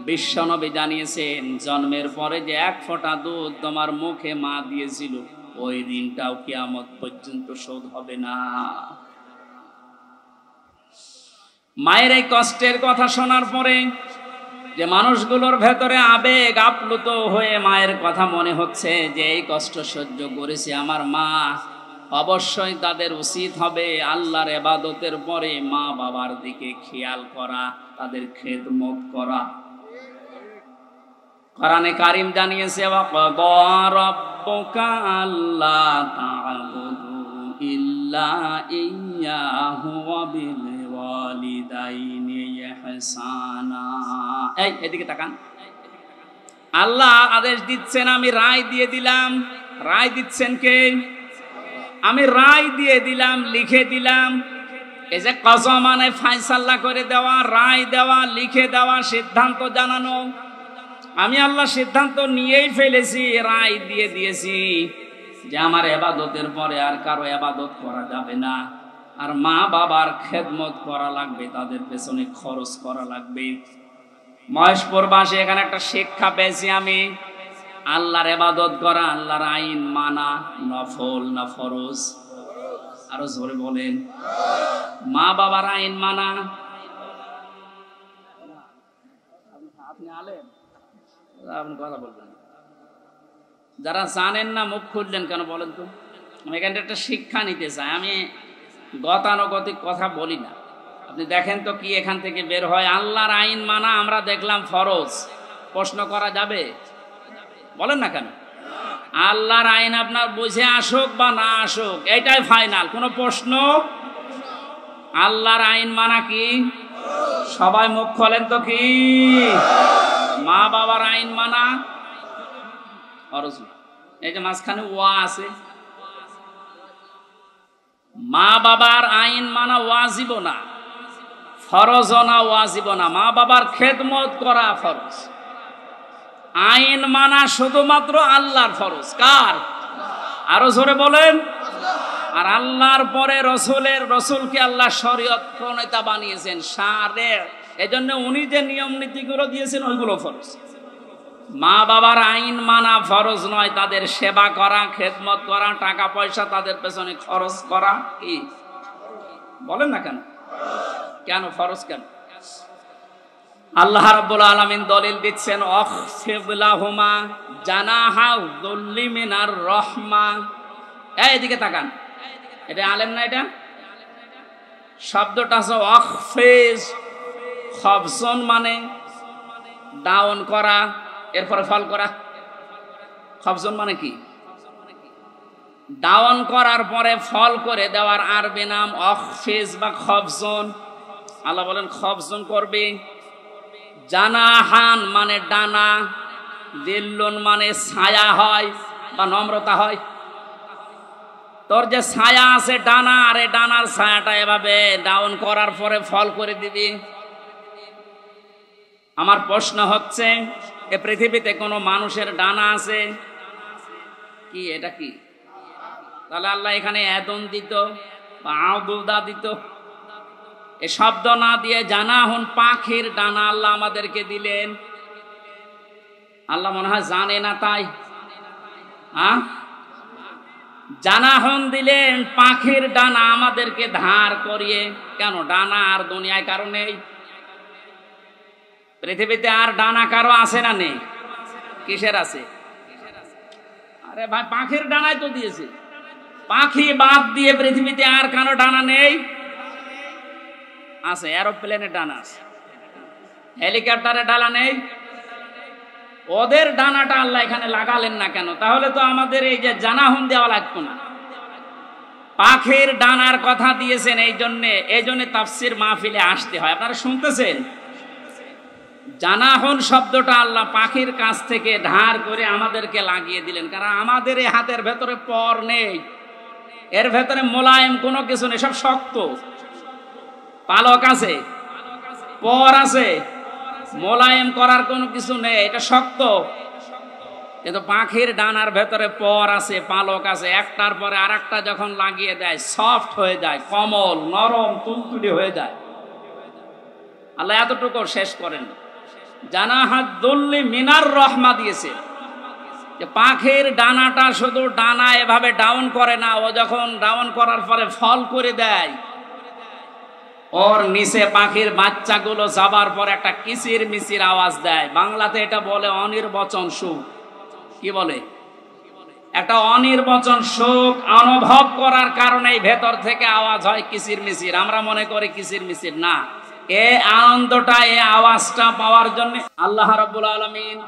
বিশ্বনবী জানিয়েছেন জন্মের পরে যে 1 ফোঁটা দুধ তোমার মুখে মা দিয়েছিল, ওই ঋণটাও কিয়ামত পর্যন্ত শোধ হবে না। মায়ের এই কষ্টের কথা শোনার পরে যে মানুষগুলোর ভেতরে আবেগ আপ্লুত হয়ে মায়ের কথা মনে হচ্ছে যে এই কষ্ট সহ্য করেছে আমার মা, অবশ্যই তাদের উচিত হবে আল্লাহর ইবাদতের পরে মা বাবার দিকে খেয়াল করা, তাদের খেদমত করা। কোরআনে কারীম জানিয়েছে ওয়াকাদা রাব্বুকা আল্লা তা'বুদু ইল্লা ইয়্যাহু ওয়া বিল ওয়ালিদাইনি ইহসানা। এই এদিকে তাকান। আল্লাহ আদেশ দিচ্ছেন, আমি রায় দিয়ে দিলাম। রায় দিচ্ছেন কে? আমি রায় দিয়ে দিলাম, লিখে দিলাম। এই যে কযা মানে ফয়সালা করে দেওয়া, রায় দেওয়া, লিখে দেওয়া, সিদ্ধান্ত জানানো। আমি আল্লাহ সিদ্ধান্ত নিয়েই ফেলেছি, রায় দিয়ে দিয়েছি যে আমার ইবাদতের পরে আর কারো ইবাদত করা যাবে না, আর মা বাবার খেদমত করা লাগবে, তাদের পেছনে খরচ করা লাগবে। মহেশপুরবাসী এখানে একটা শিক্ষা পেয়েছি আমি, আল্লাহর ইবাদত করা, আল্লাহর আইন মানা নফল না ফরজ? আরো জোরে বলেন। মা বাবার আইন মানা। আপনি আলেম, আপনি কথা বলবেন। যারা জানেন না মুখ খুললেন কেন বলেন তো? আমি এখানে একটা শিক্ষা নিতে চাই। আমি গতানুগতিক কথা বলি না, আপনি দেখেন তো কি এখান থেকে বের হয়। আল্লাহর আইন মানা আমরা দেখলাম ফরজ, প্রশ্ন করা যাবে? বলেন না কেন? আল্লাহর আইন আপনার বুঝে আসুক বা না আসুক, এটাই ফাইনাল, কোনো প্রশ্ন। আল্লাহর আইন মানা কি? সবাই মুখ খোলেন তো কি? মা বাবার আইন মানা ফরজ। এই যে মাঝখানে ওয়া আছে, মা বাবার আইন মানা ওয়াজিব না, ফরজ না, ওয়াজিব না। মা বাবার খেদমত করা ফরজ, আইন মানা শুধুমাত্র আল্লাহর ফরজ। কার? আরো জোরে বলেন। আর আল্লাহর পরে রসুলকে আল্লাহ শরীয়ত প্রণেতা বানিয়েছেন, শারে। এজন্য উনি যে নিয়ম নীতিগুলো দিয়েছেন ওইগুলো ফরজ। মা বাবার আইন মানা ফরজ নয়, তাদের সেবা করা, খেদমত করা, টাকা পয়সা তাদের পেছনে খরচ করা কি? বলেন না কেন? কেন ফরজ কেন? আল্লাহ রাব্বুল আলামিন দলিল দিচ্ছেন, আখফিদ লাহুমা জানাহা যুল্লি মিনার রাহমা। এইদিকে তাকান, এটা আলেম না? এটা শব্দটা আছে আখফিজ, খবসন মানে ডাউন করা, এরপরে ফল করা। খবসন মানে কি? ডাউন করার পরে ফল করে দেওয়ার আরবি নাম আখফিজ বা খবসন। আল্লাহ বলেন খবসন করবে। জানাহান মানে ডানা, দিল্লুন মানে ছায়া হয় বা নম্রতা হয়। তোর যে ছায়া আছে ডানা, আর এই ডানার ছায়াটা এভাবে ডাউন করার পরে ফল করে দিবি। আমার প্রশ্ন হচ্ছে, এ পৃথিবীতে কোনো মানুষের ডানা আছে কি? এটা কি? তাহলে আল্লাহ এখানে এদন দিত বা আউদা দিত, এ শব্দ না দিয়ে জানাহুন পাখির ডানা আল্লাহ আমাদেরকে দিলেন। আল্লাহ মনে হয় জানে না তাই। জানাহুন দিলেন পাখির ডানা আমাদেরকে ধার করিয়ে। কেন? ডানা আর দুনিয়ায় কারো নেই? পৃথিবীতে আর ডানা কারো আছে না নেই? কিসের আছে? আরে ভাই পাখির ডানাই তো দিয়েছে। পাখি বাদ দিয়ে পৃথিবীতে আর কারো ডানা নেই? আছে, এরোপ্লেনের ডানা আছে, হেলিকপ্টারের ডানা নেই? ওদের ডানাটা আল্লাহ এখানে লাগালেন না কেন? তাহলে তো আমাদের এই যে জানাহুন দেওয়া লাগতো না। পাখির ডানার কথা দিয়েছেন এই জন্য তাফসির মাহফিলে আসতে হয়। আপনারা শুনতেছেন? জানাহুন শব্দটা আল্লাহ পাখির কাছ থেকে ধার করে আমাদেরকে লাগিয়ে দিলেন, কারণ আমাদের এই হাতের ভেতরে পর নেই, এর ভেতরে মোলায়েম কোনো কিছু নেই, সব শক্ত। পালক আছে, পর আছে, মোলায়েম করার কোনো কিছু নেই, এটা শক্ত। কিন্তু পাখির ডানার ভেতরে পর আছে, পালক আছে, একটার পরে আর একটা যখন লাগিয়ে দেয় সফট হয়ে যায়, কোমল নরম তুলতুলি হয়ে যায়। আল্লাহ এতটুকু শেষ করেন, জানাহাত দুল্লি মিনার রহমা দিয়েছে। যে পাখির ডানাটা শুধু ডানা এভাবে ডাউন করে না, ও যখন ডাউন করার পরে ফল করে দেয়, ওর নিচে পাখির বাচ্চাগুলো যাবার পর একটা কিচির মিচির আওয়াজ দেয়। বাংলাতে এটা বলে অনির্বচন সুখ। কি বলে? একটা অনির্বচন সুখ অনুভব করার কারণে ভেতর থেকে আওয়াজ হয় কিচির মিচির। আমরা মনে করি কিচির মিচির না, এই আনন্দটা, এই আওয়াজটা পাওয়ার জন্য আল্লাহ রাব্বুল আলামিন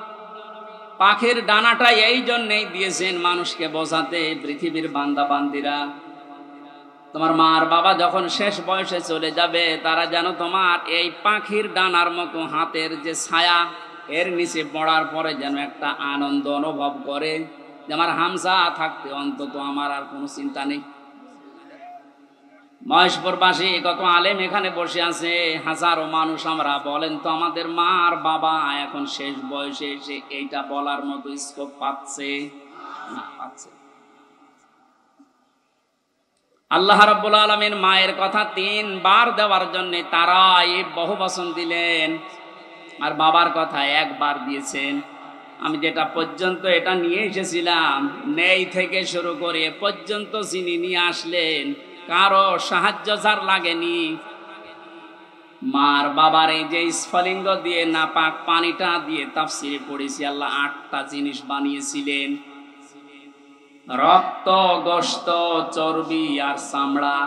পাখির ডানাটা এই জন্যই দিয়েছেন মানুষকে বোঝাতে। পৃথিবীর বান্দা বান্দিরা, তোমার মা আর বাবা যখন শেষ বয়সে চলে যাবে, তারা যেন তোমার এই পাখির ডানার মতো হাতের যে ছায়া, এর নিচে পড়ার পরে যেন একটা আনন্দ অনুভব করে যে আমার হামজা থাকতে অন্তত আমার আর কোনো চিন্তা নেই। মহেশপুরবাসী কত আলেম এখানে বসে আছে, হাজারো মানুষ আমরা। বলেন তো আমাদের মা আর বাবা এখন শেষ বয়সে এসে এইটা বলার মতো স্কোপ পাচ্ছে না? পাচ্ছে। আল্লাহ রাব্বুল আলামিন মায়ের কথা 3 বার দেওয়ার জন্য তারাই বহু বচন দিলেন, আর বাবার কথা 1 বার দিয়েছেন। আমি যেটা পর্যন্ত এটা নিয়ে এসেছিলাম, নেই থেকে শুরু করে পর্যন্ত যিনি নিয়ে আসলেন, কারো সাহায্য যার লাগেনি। মার বাবার এই যে স্ফলিঙ্গ দিয়ে নাপাক পানিটা দিয়ে তাফসিরে পড়েছি, আল্লাহ 8টা জিনিস বানিয়েছিলেন: রক্ত, গোশত, চর্বি আর চামড়া।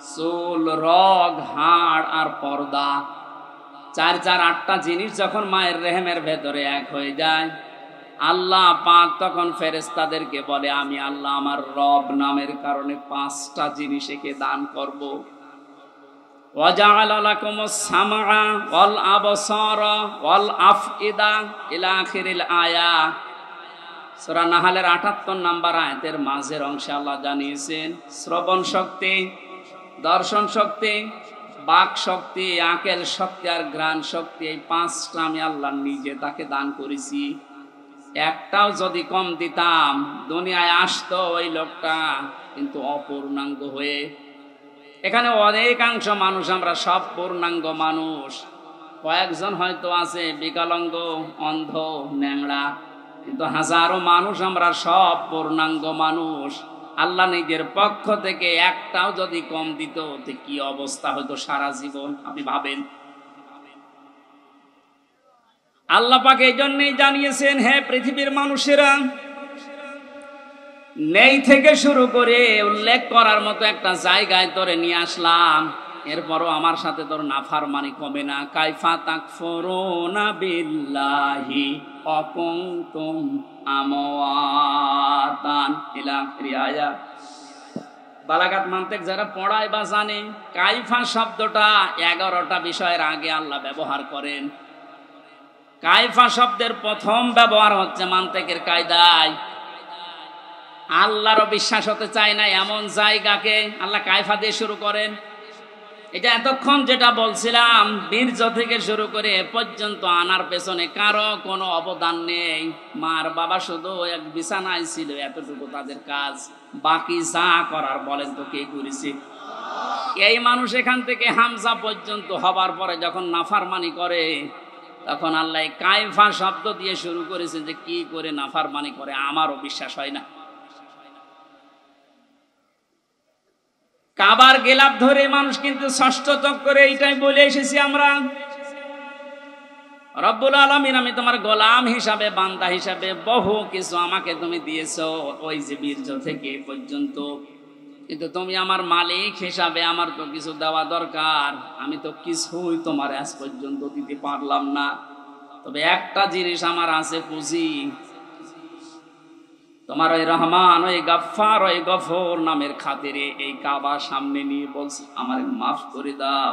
চুল, রগ, হাড় আর পর্দা। 4 4 8টা জিনিস যখন মায়ের রেহেমের ভেতরে এক হয়ে যায়, আল্লাহ পাক তখন ফেরেশতাদেরকে বলে, আমি আল্লাহ আমার রব নামের কারণে 5টা জিনিস একে দান করব। ওয়াজআলা লাকুমুস সামআ ওয়াল আবসারা ওয়াল আফইদা ইলা আখিরিল আয়া। সূরা নাহলের 78 নম্বর আয়াতের মাঝের অংশে আল্লাহ জানিয়েছেন, শ্রবণ শক্তি, দর্শন শক্তি, বাক শক্তি, আকেল শক্তি আর ঘ্রাণ শক্তি, এই 5টা আমি আল্লাহ নিজে তাকে দান করেছি। একটাও যদি কম দিতাম, দুনিয়ায় আসতো ওই লোকটা কিন্তু অপূর্ণাঙ্গ হয়ে। এখানে অনেকাংশ মানুষ, আমরা সব পূর্ণাঙ্গ মানুষ। কয়েকজন হয়তো আছে বিকলাঙ্গ, অন্ধ, ন্যাংড়া, কিন্তু হাজারো মানুষ আমরা সব পূর্ণাঙ্গ মানুষ। আল্লাহ নিজের পক্ষ থেকে একটাও যদি কম দিত, তো কি অবস্থা হতো সারা জীবন, আপনি ভাবেন। আল্লাহ পাক এই জন্যই জানিয়েছেন, হে পৃথিবীর মানুষেরা, নেই থেকে শুরু করে উল্লেখ করার মতো একটা জায়গায় তোরে নিয়ে আসলাম, এরপরও আমার সাথে তোর নাফরমানি কমে না। কাইফা তাকফুরুনা বিল্লাহি ওয়া কুনতুম আমওয়াতান ইলা আখিরি আয়াত। বালাগাত মানতিক যারা পড়ায় বা জানে, কাইফা শব্দটা 11টা বিষয়ের আগে আল্লাহ ব্যবহার করেন। কাইফা শব্দের প্রথম ব্যবহার হচ্ছে মানতিকের কায়দায়। আল্লাহরও বিশ্বাস হতে চায় না এমন জায়গাকে আল্লাহ কাইফা দিয়ে শুরু করেন। এটা এতক্ষণ যেটা বলছিলাম, বীর্য থেকে শুরু করে এ পর্যন্ত আনার পেছনে কারো কোনো অবদান নেই। মার বাবা শুধু এক বিছানায় ছিল, এতটুকু তাদের কাজ। বাকি যা করার বলেন তো কে করেছে? এই মানুষ এখান থেকে হামজা পর্যন্ত হবার পরে যখন নাফরমানি করে, তখন আল্লাহ কাইফা শব্দ দিয়ে শুরু করেছে যে কি করে নাফরমানি করে আমারও বিশ্বাস হয় না। কাবার গেলাপ ধরে মানুষ কিন্তু ষষ্ঠ চক্করে এইটাই বলে এসেছি আমরা, রব্বুল আলামিন আমি তোমার গোলাম হিসাবে, বান্দা হিসাবে বহু কিছু আমাকে তুমি দিয়েছো, ওই যে বীর্য থেকে পর্যন্ত, কিন্তু তুমি আমার মালিক হিসাবে আমার তো কিছু দেওয়া দরকার। আমি তো কিছুই তোমার আজ পর্যন্ত দিতে পারলাম না, তবে একটা জিনিস আমার আছে, পুঁজি। তোমার ওই রহমান, ওই গাফফার, ওই গফর নামের খাতিরে এই কাবা সামনে নিয়ে বলছি আমারে মাফ করে দাও।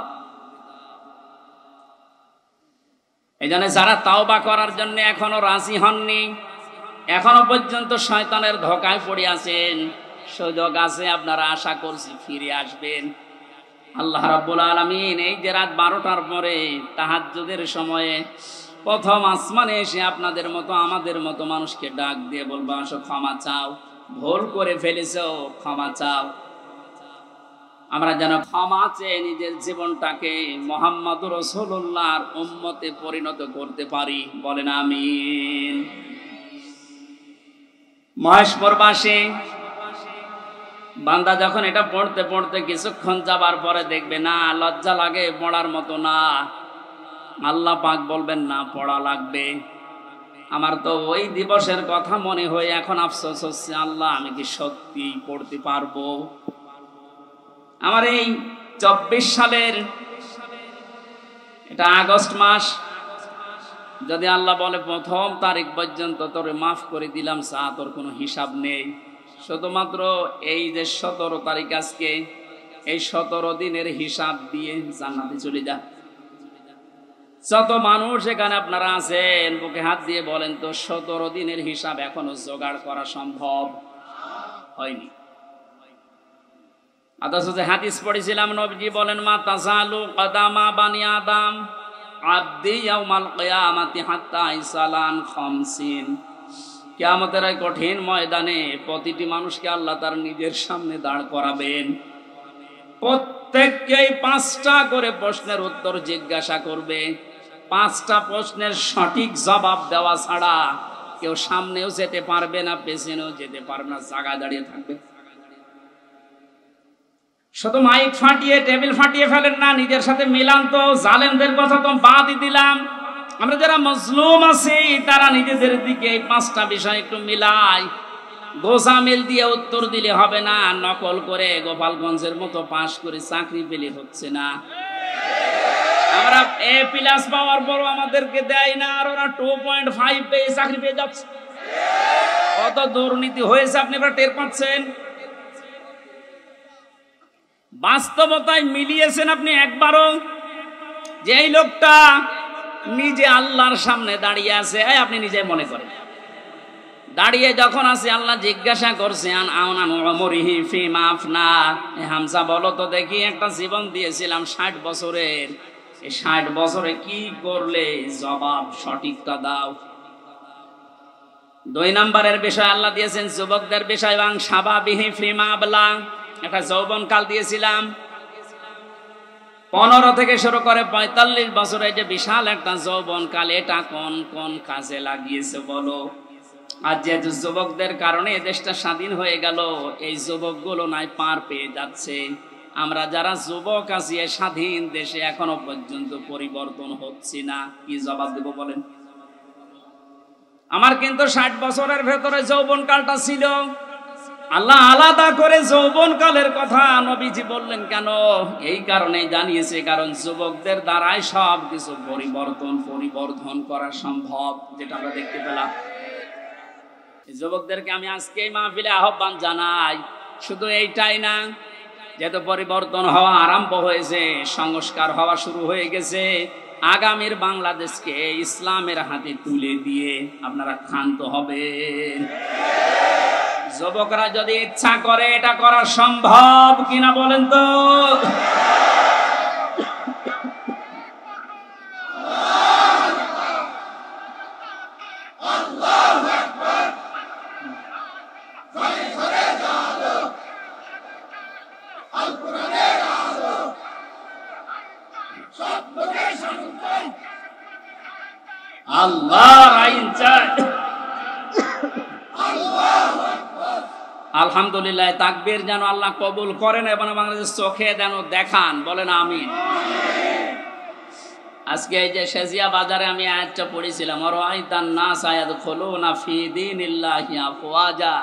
এই জন্য যারা তাওবা করার জন্য এখনো রাজি হননি, এখনো পর্যন্ত শয়তানের ধোঁকায় পড়ে আছেন, সুযোগ আছে, আপনারা আশা করছি ফিরে আসবেন। আল্লাহ রাব্বুল আলামিন এই যে রাত 12টার পরে তাহাজ্জুদের সময়ে প্রথম আসমানে এসে আপনাদের মতো আমাদের মতো মানুষকে ডাক দিয়ে বলবো, আসো ক্ষমা চাও, ভুল করে ফেলেছো, ক্ষমা চাও। আমরা যেন ক্ষমা চেয়ে নিজের জীবনটাকে মুহাম্মদুর রাসূলুল্লাহর উম্মতে পরিণত করতে পারি, বলেন আমিন। মহেশপুরবাসী বান্দা যখন এটা পড়তে পড়তে কিছুক্ষণ যাবার পরে দেখবে না লজ্জা লাগে, পড়ার মতো না, আল্লাহ পাক বলবেন না পড়া লাগবে। আমার তো ওই দিবসের কথা মনে হয় এখন আফসোস হচ্ছে, আল্লাহ আমি কি সত্যি পড়তে পারবো? আমার এই 24 সালের এটা আগস্ট মাস, যদি আল্লাহ বলে 1 তারিখ পর্যন্ত তোরে মাফ করে দিলাম, তোর কোনো হিসাব নেই, শুধুমাত্র এই যে 17 তারিখ আজকে, এই 17 দিনের হিসাব দিয়ে জান্নাতে চলে যা। যত মানুষ এখানে আপনারা আছেন, বুকে হাত দিয়ে বলেন তো 17 দিনের হিসাব এখনো জোগাড় করা সম্ভব হয়নি। অথচ যে হাদিস পড়েছিলাম, নবীজি বলেন, মা তাজালু কদামা বানি আদম আবদি ইয়াউমাল কিয়ামাতি হাত্তা ইসালান 50। কিয়ামতের এই কঠিন ময়দানে প্রতিটি মানুষকে আল্লাহ তার নিজের সামনে দাঁড় করাবেন। প্রত্যেককেই 5টা করে প্রশ্নের উত্তর জিজ্ঞাসা করবে। 5টা প্রশ্নের সঠিক জবাব দেওয়া ছাড়া কেউ সামনেও যেতে পারবে না, পেছনেও যেতে পারবে না, জায়গায় দাঁড়িয়ে থাকবে। শুধু মাইক ফাটিয়ে টেবিল ফাটিয়ে ফেলেন না, নিজের সাথে মিলান তো। জালেমদের কথা তো বাদই দিলাম, আমরা যারা মজলুম আছি তারা নিজেদের দিকে এই 5টা বিষয় একটু মিলাই। গোসামিল দিয়ে উত্তর দিলে হবে না, নকল করে গোপালগঞ্জের মতো পাশ করে চাকরি পেলে হচ্ছে না। আমরা A+ পাওয়ার পর আমাদেরকে দেয় না, আর ওরা 2.5 পেয়ে চাকরি পেয়ে যাচ্ছে। কত দুর্নীতি হয়েছে আপনি টের পাচ্ছেন। বাস্তবতায় মিলিয়েছেন আপনি একবারও যে এই লোকটা নিজে আল্লাহর সামনে দাঁড়িয়ে আছে? আপনি নিজে মনে করেন, দাঁড়িয়ে যখন আছে আল্লাহ জিজ্ঞাসা করছেন হামজা বলো তো দেখি, একটা জীবন দিয়েছিলাম 60 বছরের, এই 60 বছরে কি করলে, জবাব সঠিকটা দাও। 2 নম্বরের বিষয় আল্লাহ দিয়েছেন যুবকদের বিষয়, এবং সাবাবিহি ফিমা আবলা, একটা যৌবনকাল দিয়েছিলাম 15 থেকে শুরু করে 45 বছরে, যে বিশাল একটা যৌবনকাল, এটা কোন কোন কাজে লাগিয়েছে বলো। আর যেহেতু যুবকদের কারণে দেশটা স্বাধীন হয়ে গেল, এই যুবকগুলো নাই পার পেয়ে যাচ্ছে। আমরা যারা যুবক আছি এই স্বাধীন দেশে এখনো পর্যন্ত পরিবর্তন হচ্ছে না, কি জবাব দেব বলেন? আমার কিন্তু 60 বছরের ভেতরে যৌবনকালটা ছিল। আল্লাহ আলাদা করে যৌবনকালের কথা নবীজি বললেন কেন? এই কারণে জানিয়েছে, কারণ যুবকদের দ্বারাই সব কিছু পরিবর্ধন করা সম্ভব, যেটা আমরা দেখতে পেলাম। যুবকদেরকে আমি আজকে এই মাহফিলে আহ্বান জানাই, শুধু এইটাই না, যেহেতু পরিবর্তন হওয়া আরম্ভ হয়েছে, সংস্কার হওয়া শুরু হয়ে গেছে, আগামীর বাংলাদেশকে ইসলামের হাতে তুলে দিয়ে আপনারা ক্ষান্ত হবেন। যুবকরা যদি ইচ্ছা করে এটা করা সম্ভব কিনা বলেন তো? আল্লাহর আইন চাই। আলহামদুলিল্লাহ, তাকবীর যেন আল্লাহ কবুল করেন এবং বাংলাদেশ চোখে যেন দেখান, বলেন আমিন। আজকে এই যে শেজিয়া বাজারে আমি আয়াতটা পড়েছিলাম, আরাআইতান নাস ইয়াদখুলুনা ফি দীনিল্লাহি আফওয়াজা।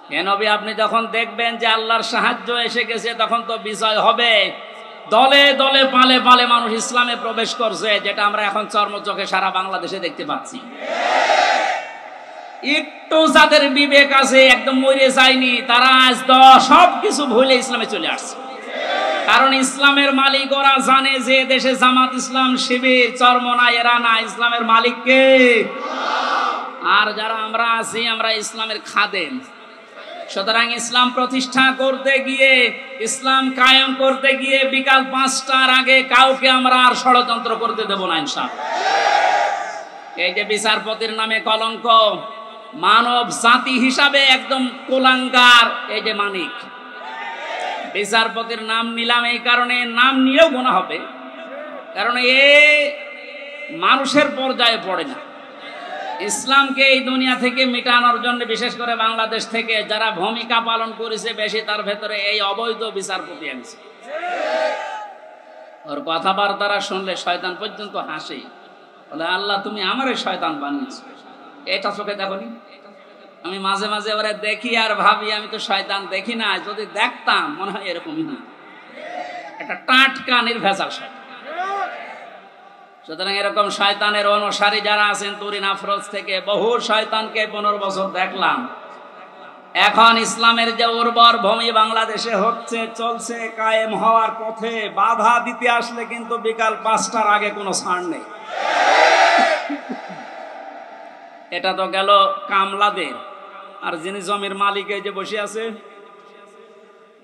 হে নবী, আপনি যখন দেখবেন যে আল্লাহর সাহায্য এসে গেছে, তখন তো বিজয় হবে। দলে দলে পালে পালে মানুষ ইসলামে প্রবেশ করছে, যেটা আমরা এখন চর্মচোখে সারা বাংলাদেশে দেখতে পাচ্ছি। একটু যাদের বিবেক আছে, একদম মরে যায়নি, তারা আজ সব কিছু ভুলে ইসলামে চলে আসছে। কারণ ইসলামের মালিক ওরা জানে যে দেশে জামাত ইসলাম, শিবির, চরমনা, এরা না, ইসলামের মালিক কে? আর যারা আমরা আছি, আমরা ইসলামের খাদেম। সুতরাং ইসলাম প্রতিষ্ঠা করতে গিয়ে, ইসলাম কায়েম করতে গিয়ে বিকাল 5টার আগে কাউকে আমরা আর ষড়যন্ত্র করতে দেব না ইনশাআল্লাহ। এই যে বিচারপতির নামে কলঙ্ক, মানব জাতি হিসাবে একদম কুলাঙ্গার, এই যে মানিক, বিচারপতির নাম নিলাম এই কারণে, নাম নিয়েও গুনাহ হবে, কারণ এ মানুষের পর্যায়ে পড়ে না। ইসলামকে এই দুনিয়া থেকে মিটানোর জন্য, বিশেষ করে বাংলাদেশ থেকে যারা ভূমিকা পালন করেছে বেশি, তার ভেতরে এই অবৈধ বিচারপতি আছে। ওর কথাবার্তারা শুনলে শয়তান পর্যন্ত হাসে, বলে আল্লাহ তুমি আমারে শয়তান বানিয়েছো। এটা চোখে দেখনি? আমি মাঝে মাঝে ওরা দেখি আর ভাবি আমি তো শয়তান দেখি না, যদি দেখতাম মনে হয় এরকমই না, একটা টাটকা নির্ভেজাল শয়তান। সুতরাং এরকম শয়তানের অনুসারী যারা আছেন, তুরিন আফরোজ থেকে বহু শয়তানকে 15 বছর দেখলাম। এখন ইসলামের যে উর্বর ভূমি বাংলাদেশে হচ্ছে, চলছে, কায়েম হওয়ার পথে, বাধা দিতে আসলে কিন্তু বিকাল 5টার আগে কোনো ছাড় নেই। এটা তো গেল কামলাদের। আর যিনি জমির মালিক এই যে বসে আছে,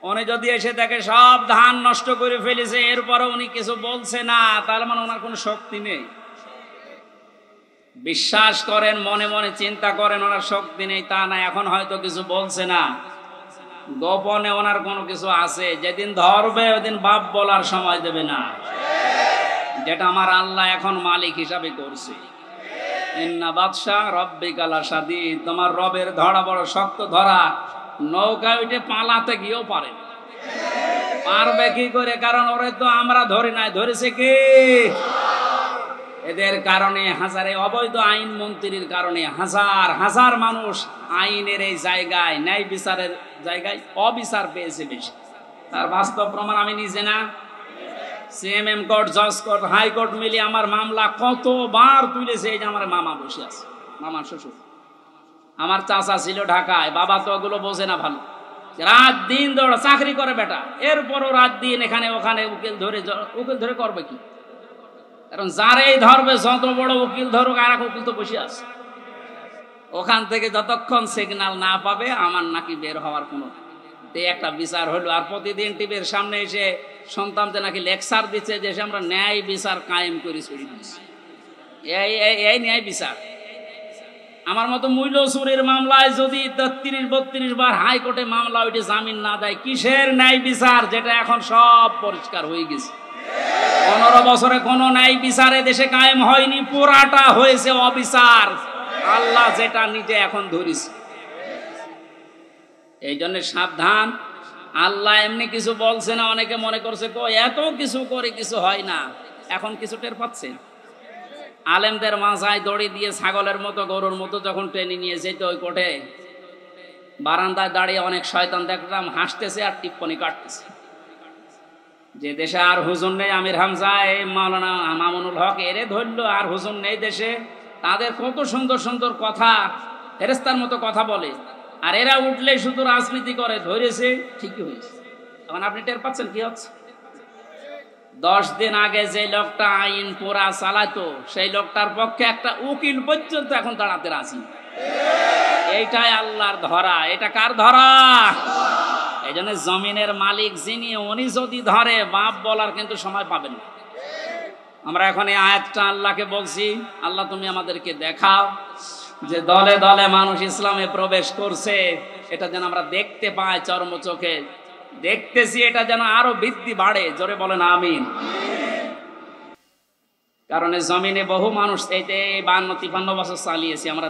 উনি যদি এসে দেখে সব ধান নষ্ট করে ফেলেছে, এরপরে উনি কিছু বলছে না, তাহলে মানে ওনার কোনো শক্তি নেই। বিশ্বাস করেন, মনে মনে চিন্তা করেন ওনার শক্তি নেই তা না, এখন হয়তো কিছু বলছে না, গোপনে ওনার কোনো কিছু আছে। যেদিন ধরবে ওদিন বাপ বলার সময় দেবে না, যেটা আমার আল্লাহ এখন মালিক হিসাবে করছে। ইন্না বাদশা রব্বিকা লাশাদীদ, তোমার রবের ধরা বড় শক্ত ধরা। নৌকায় উঠে পালাতে গিয়েও পারবে কি করে? কারণ ওরে তো আমরা ধরি নাই, ধরেছে কে? এদের কারণে হাজারে অবৈধ আইন মন্ত্রীর কারণে হাজার হাজার মানুষ আইনের এই জায়গায় ন্যায় বিচারের জায়গায় অবিচার পেয়েছে বেশি। তার বাস্তব প্রমাণ আমি নিজে না, সিএমএম কোর্ট, জজ কোর্ট, হাইকোর্ট মিলিয়ে আমার মামলা কতবার তুলেছে। এই যে আমার মামা বসে আছে, মামা শ্বশুর, আমার চাচা ছিল ঢাকায়, বাবা তো ওগুলো বোঝে না ভালো, রাত দিন দৌড়া চাকরি করে বেটা, এরপরও রাত দিন এখানে ওখানে উকিল ধরে করবে কি? কারণ যারাই ধরবে, যত বড় উকিল ধরুক, আর এক উকিল তো বসে আছে ওখান থেকে, যতক্ষণ সিগন্যাল না পাবে আমার নাকি বের হওয়ার কোনো একটা বিচার হলো। আর প্রতিদিন টিভির সামনে এসে সন্তানদের নাকি লেকচার দিচ্ছে যে আমরা ন্যায় বিচার কায়েম করে ছড়িয়ে দিচ্ছি। এই ন্যায় বিচার। আমার মতো মূল্য চুরির মামলায় যদি 33-32 বার হাইকোর্টে মামলা ওইটি জামিন না দেয়, কিসের ন্যায় বিচার? যেটা এখন সব পরিষ্কার হয়ে গেছে। 15 বছরে কোনো ন্যায় বিচারে দেশে কায়েম হয়নি, পুরাটা হয়েছে অবিচার। আল্লাহ যেটা নিজে এখন ধরিছে। এই জন্য সাবধান। আল্লাহ এমনি কিছু বলছে না। অনেকে মনে করছে এত কিছু করে কিছু হয় না। এখন কিছু টের পাচ্ছে। আলেমদের মাথায় দড়ি দিয়ে ছাগলের মতো গরুর মতো যখন ট্রেনে নিয়ে যেত ওই কোর্টে, বারান্দায় দাঁড়িয়ে অনেক শয়তান দেখলাম হাসতেছে আর টিপ্পনি কাটতেছে। যে দেশে আর হুজুর নেই, আমির হামজা, এই মাওলানা মামুনুল হক, এরে ধরলো, আর হুজুর নেই দেশে। তাদের কত সুন্দর সুন্দর কথা, ফেরেস্তার মতো কথা বলে, আর এরা উঠলে শুধু রাজনীতি করে। ধরেছে, ঠিকই হয়েছে। এখন আপনি টের পাচ্ছেন কি হচ্ছে? 10 দিন আগে যে লোকটা আইন পুরা চালাতো, সেই লোকটার পক্ষে একটা উকিল পর্যন্ত এখন দাঁড়াতে রাজি। এইটাই আল্লাহর ধরা। এটা কার ধরা? এই জন্য জমিনের মালিক যিনি, উনি যদি ধরে, বাপ বলার কিন্তু সময় পাবেন না। আমরা এখন এই আয়াতটা আল্লাহকে বলছি, আল্লাহ তুমি আমাদেরকে দেখাও যে দলে দলে মানুষ ইসলামে প্রবেশ করছে। এটা যেন আমরা দেখতে পাই, চর্ম চোখে দেখতেছি, এটা যেন আরো বৃদ্ধি বাড়ে। জোরে বলেন আমিন। কারণ জমিনে বহু মানুষ এই 52-53 বছর চালিয়েছে, আমরা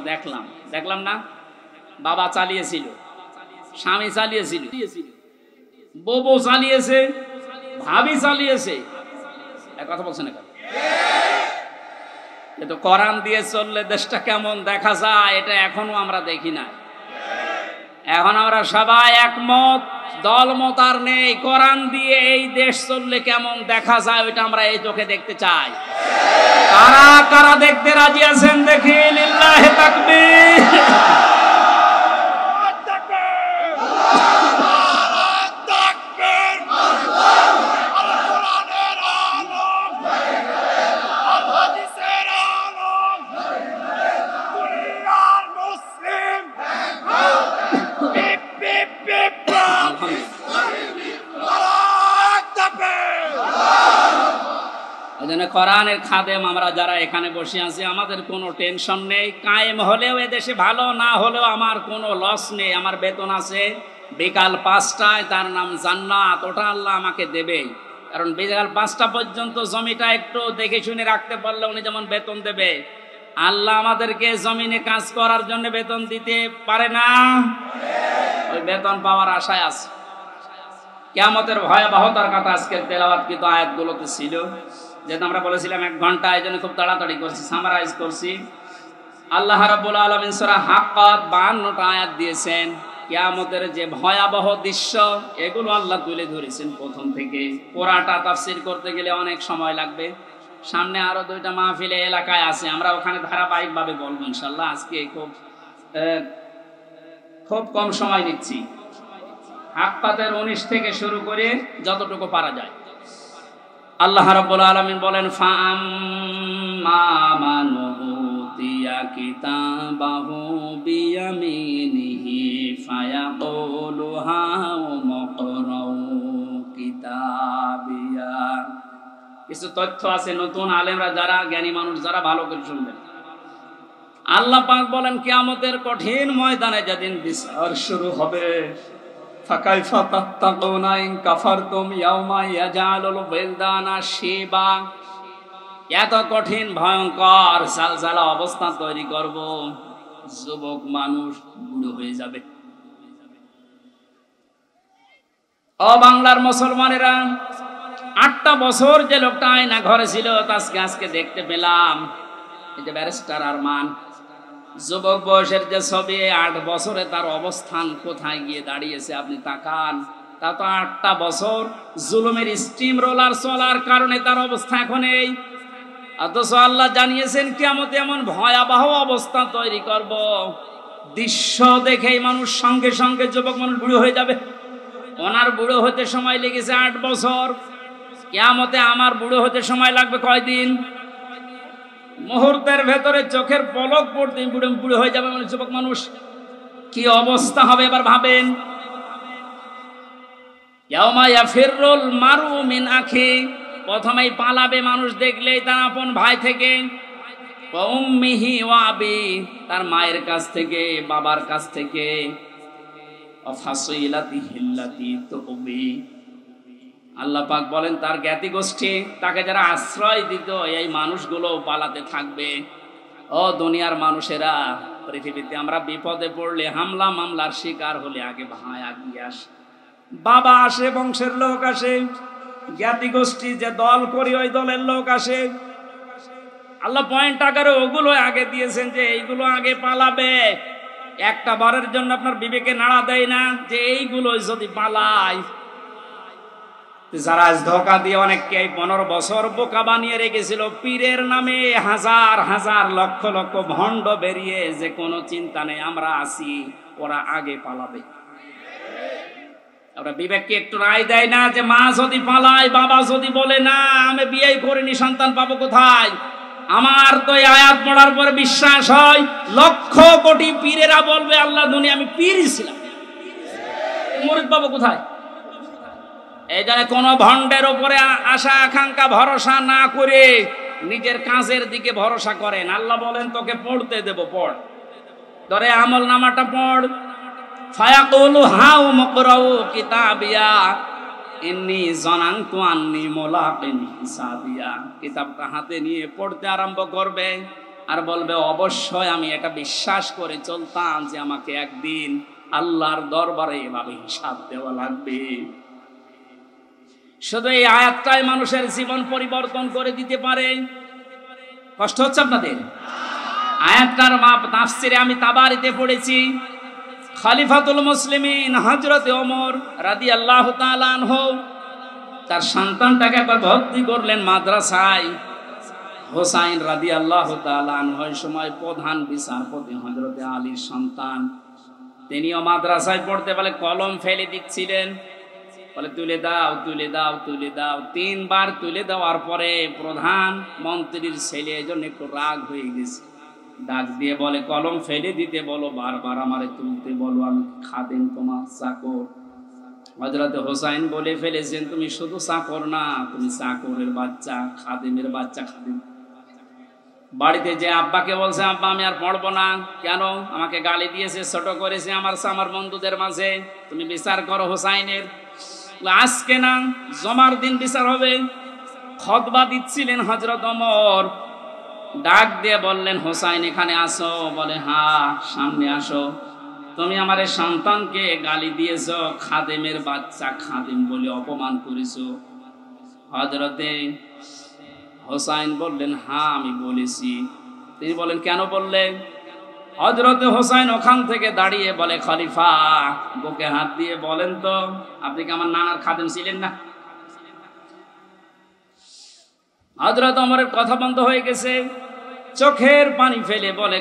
দেখলাম না? বাবা চালিয়েছিল, স্বামী চালিয়েছিল, বউ চালিয়েছে, ভাবি চালিয়েছে। এক কথা বলছেন না? কিন্তু কোরআন দিয়ে চললে দেশটা কেমন দেখা যায়, এটা এখনো আমরা দেখি না। এখন আমরা সবাই একমত, দলমত আর নেই। কোরআন দিয়ে এই দেশ চললে কেমন দেখা যায়, ওইটা আমরা এই চোখে দেখতে চাই। কারা কারা দেখতে রাজি আছেন দেখি? লিল্লাহি তাকবীর। কোরআনের খাদেম আমরা যারা এখানে বসে আছি, আমাদের কোনো টেনশন নেই। কায়েম হলেও এদেশে ভালো, না হলেও আমার কোনো লস নেই। আমার বেতন আছে বিকাল 5টায়, তার নাম জান্নাত। ওটা আল্লাহ আমাকে দেবেই। কারণ বিকাল 5টা পর্যন্ত জমিটা একটু দেখে শুনে রাখতে পারলে উনি যেমন বেতন দেবে, আল্লাহ আমাদেরকে জমিনে কাজ করার জন্য বেতন দিতে পারে না? ওই বেতন পাওয়ার আশায় আছে। কিয়ামতের ভয়াবহতার কথা আজকের তেলাওয়াতকৃত আয়াতগুলোতে ছিল। যেহেতু আমরা বলেছিলাম 1 ঘন্টা, এই জন্য খুব তাড়াতাড়ি করছি, সামারাইজ করছি। আল্লাহ রাব্বুল আলামিন সূরা হাক্কাত 52টা আয়াত দিয়েছেন। কিয়ামতের যে ভয়াবহ দৃশ্য, এগুলো আল্লাহ তুলে ধরেছেন প্রথম থেকে। পুরাটা তাফসীর করতে গেলে অনেক সময় লাগবে। সামনে আরো 2টা মাহফিলে এলাকায় আছে, আমরা ওখানে ধারাবাহিকভাবে বলবো ইনশাআল্লাহ। আজকে খুব কম সময় নিচ্ছি। হাক্কাতের 19 থেকে শুরু করে যতটুকু পারা যায়। আল্লাহ রাব্বুল আলামিন বলেন, ফাআম্মা মান উতিয়া কিতাবাহু বিয়ামিনিহি ফায়াকুলু হাউমুকরাউ কিতাবিয়া। কিছু তথ্য আছে নতুন, আলেমরা যারা, জ্ঞানী মানুষ যারা, ভালো করে শুনবেন। আল্লাহ পাক বলেন, কিয়ামতের কঠিন ময়দানে যেদিন বিচার শুরু হবে, ফাকাইফা তাত্তাকুনা ইন কাফারতুম ইয়াওমা ইয়াজালুল বিলদানা শিবা। এত কঠিন ভয়ঙ্কর জালজালা অবস্থা তৈরি করব, যুবক মানুষ বুড়ো হয়ে যাবে। ও বাংলার মুসলমানেরা, 8টা বছর যে লোকটা আয়না ঘরে ছিল আজকে দেখতে পেলাম। এই যে ব্যারিস্টার আরমান, যুবক বয়সের যে ছবি, 8 বছরে তার অবস্থান কোথায় গিয়ে দাঁড়িয়েছে আপনি তাকান। তা তো 8টা বছর জুলুমের স্টিম রোলার চলার কারণে তার অবস্থা এখন এই। অথচ আল্লাহ জানিয়েছেন কিয়ামতে এমন ভয়াবহ অবস্থা তৈরি করব, দৃশ্য দেখেই মানুষ সঙ্গে সঙ্গে যুবক মানুষ বুড়ো হয়ে যাবে। ওনার বুড়ো হতে সময় লেগেছে 8 বছর, কিয়ামতে আমার বুড়ো হতে সময় লাগবে কয়দিন? মুহূর্তের ভেতরে চোখের পলক পড়তে বুড়ো হয়ে যাবে মানে যুবক মানুষ। কি অবস্থা হবে এবার ভাবেন। ইয়াউমা ইয়াফিরুল মারউ মিন আখি, প্রথমেই পালাবে মানুষ দেখলেই তার আপন ভাই থেকে, ওয়া উম্মিহি ওয়া আবি, তার মায়ের কাছ থেকে, বাবার কাছ থেকে, ওয়া ফাসিলাতিহি আল্লাতী তুবি। আল্লাহ পাক বলেন তার জ্ঞাতি গোষ্ঠী, তাকে যারা আশ্রয় দিত, এই মানুষগুলো পালাতে থাকবে। ও দুনিয়ার মানুষেরা, পৃথিবীতে আমরা বিপদে পড়লে, হামলা মামলার শিকার হলে আগে ভাই আগিয়ে আসে, বাবা আসে, বংশের লোক আসে, জ্ঞাতি গোষ্ঠী যে দল করি ওই দলের লোক আসে। আল্লাহ পয়েন্ট আকারে ওগুলো আগে দিয়েছেন যে এইগুলো আগে পালাবে। একটা বারের জন্য আপনার বিবেকে নাড়া দেয় না যে এইগুলো যদি পালায়। যারা আজ ধোকা দিয়ে অনেককে 15 বছর বোকা বানিয়ে রেখেছিল, পীরের নামে হাজার হাজার লক্ষ লক্ষ ভণ্ড বেরিয়ে, যে কোনো চিন্তা নেই আমরা আছি, ওরা আগে পালাবে। ওরা বিবেককে একটু রায় দেয় না যে মা যদি পালায়, বাবা যদি বলে না আমি বিয়ে করিনি, সন্তান পাবো কোথায়? আমার তো এই আয়াত পড়ার পরে বিশ্বাস হয় লক্ষ কোটি পীরেরা বলবে আল্লাহ দুনিয়া আমি পীরই ছিলাম, মুরিদ পাবো কোথায়? এই জন্য কোন ভণ্ডের উপরে আশা আকাঙ্ক্ষা ভরসা না করে নিজের কাজের দিকে ভরসা করেন। আল্লাহ বলেন তোকে পড়তে দেব, পড়, ধরে আমল নামাটা পড়। ফায়াকুলু হাউ মুকরাউ কিতাবিয়া ইন্নী যানানতু আন্নী মুলাকিন হিসাবিয়া। কিতাবটা হাতে নিয়ে পড়তে আরম্ভ করবে আর বলবে অবশ্যই আমি এটা বিশ্বাস করে চলতাম যে আমাকে একদিন আল্লাহর দরবারে এভাবে হিসাব দেওয়া লাগবে। শুধু এই আয়াতটাই মানুষের জীবন পরিবর্তন করে দিতে পারে। কষ্ট হচ্ছে আপনাদের? আয়াতটার তাফসিরে আমি তাবারিতে পড়েছি, খলিফাতুল মুসলিমিন হযরত ওমর রাদিয়াল্লাহু তাআলা আনহু তার সন্তানটাকে একবার ভর্তি করলেন মাদ্রাসায়। হোসাইন রাদিয়াল্লাহু তাআলা আনহু ওই সময় প্রধান বিচারপতি হযরত আলীর সন্তান, তিনিও মাদ্রাসায় পড়তে বলে কলম ফেলে দিচ্ছিলেন, বলে তুলে দাও তুলে দাও তুলে দাও। 3 বার তুলে দেওয়ার পরে প্রধান মন্ত্রীর ছেলে এজন্য একটু রাগ হয়ে গেছে, ডাক দিয়ে বলে কলম ফেলে দিতে বলো, বারবার আমারে তুলতে বলো, আমি খাদেম তোমার চাকর। হযরত হোসাইন বলে ফেলেছেন তুমি শুধু চাকর না, তুমি চাকরের বাচ্চা, খাদেমের বাচ্চা। খাদেম বাড়িতে যে আব্বাকে বলছে আব্বা আমি আর পড়বো না, কেন? আমাকে গালি দিয়েছে, ছোট করেছে আমার বন্ধুদের মাঝে, তুমি বিচার করো হোসাইনের। আজকে না, জমার দিন বিচার হবে। খুতবা দিচ্ছিলেন হযরত ওমর, ডাক দিয়ে বললেন হোসাইন এখানে আসো। বলে হ্যাঁ সামনে আসো। তুমি আমার সন্তানকে গালি দিয়েছো, খাদেমের বাচ্চা, খাদেম বলে অপমান করেছো। হযরতে হোসাইন বললেন হ্যাঁ আমি বলেছি। তিনি বলেন কেন বললেন? হযরতে হোসাইন ওখান থেকে দাঁড়িয়ে বলে খলিফা বুকে হাত দিয়ে বলেন তো আপনি কি আমার নানার খাদেম ছিলেন না? হযরত ওমরের কথা বন্ধ হয়ে গেছে, চোখের পানি ফেলে বলে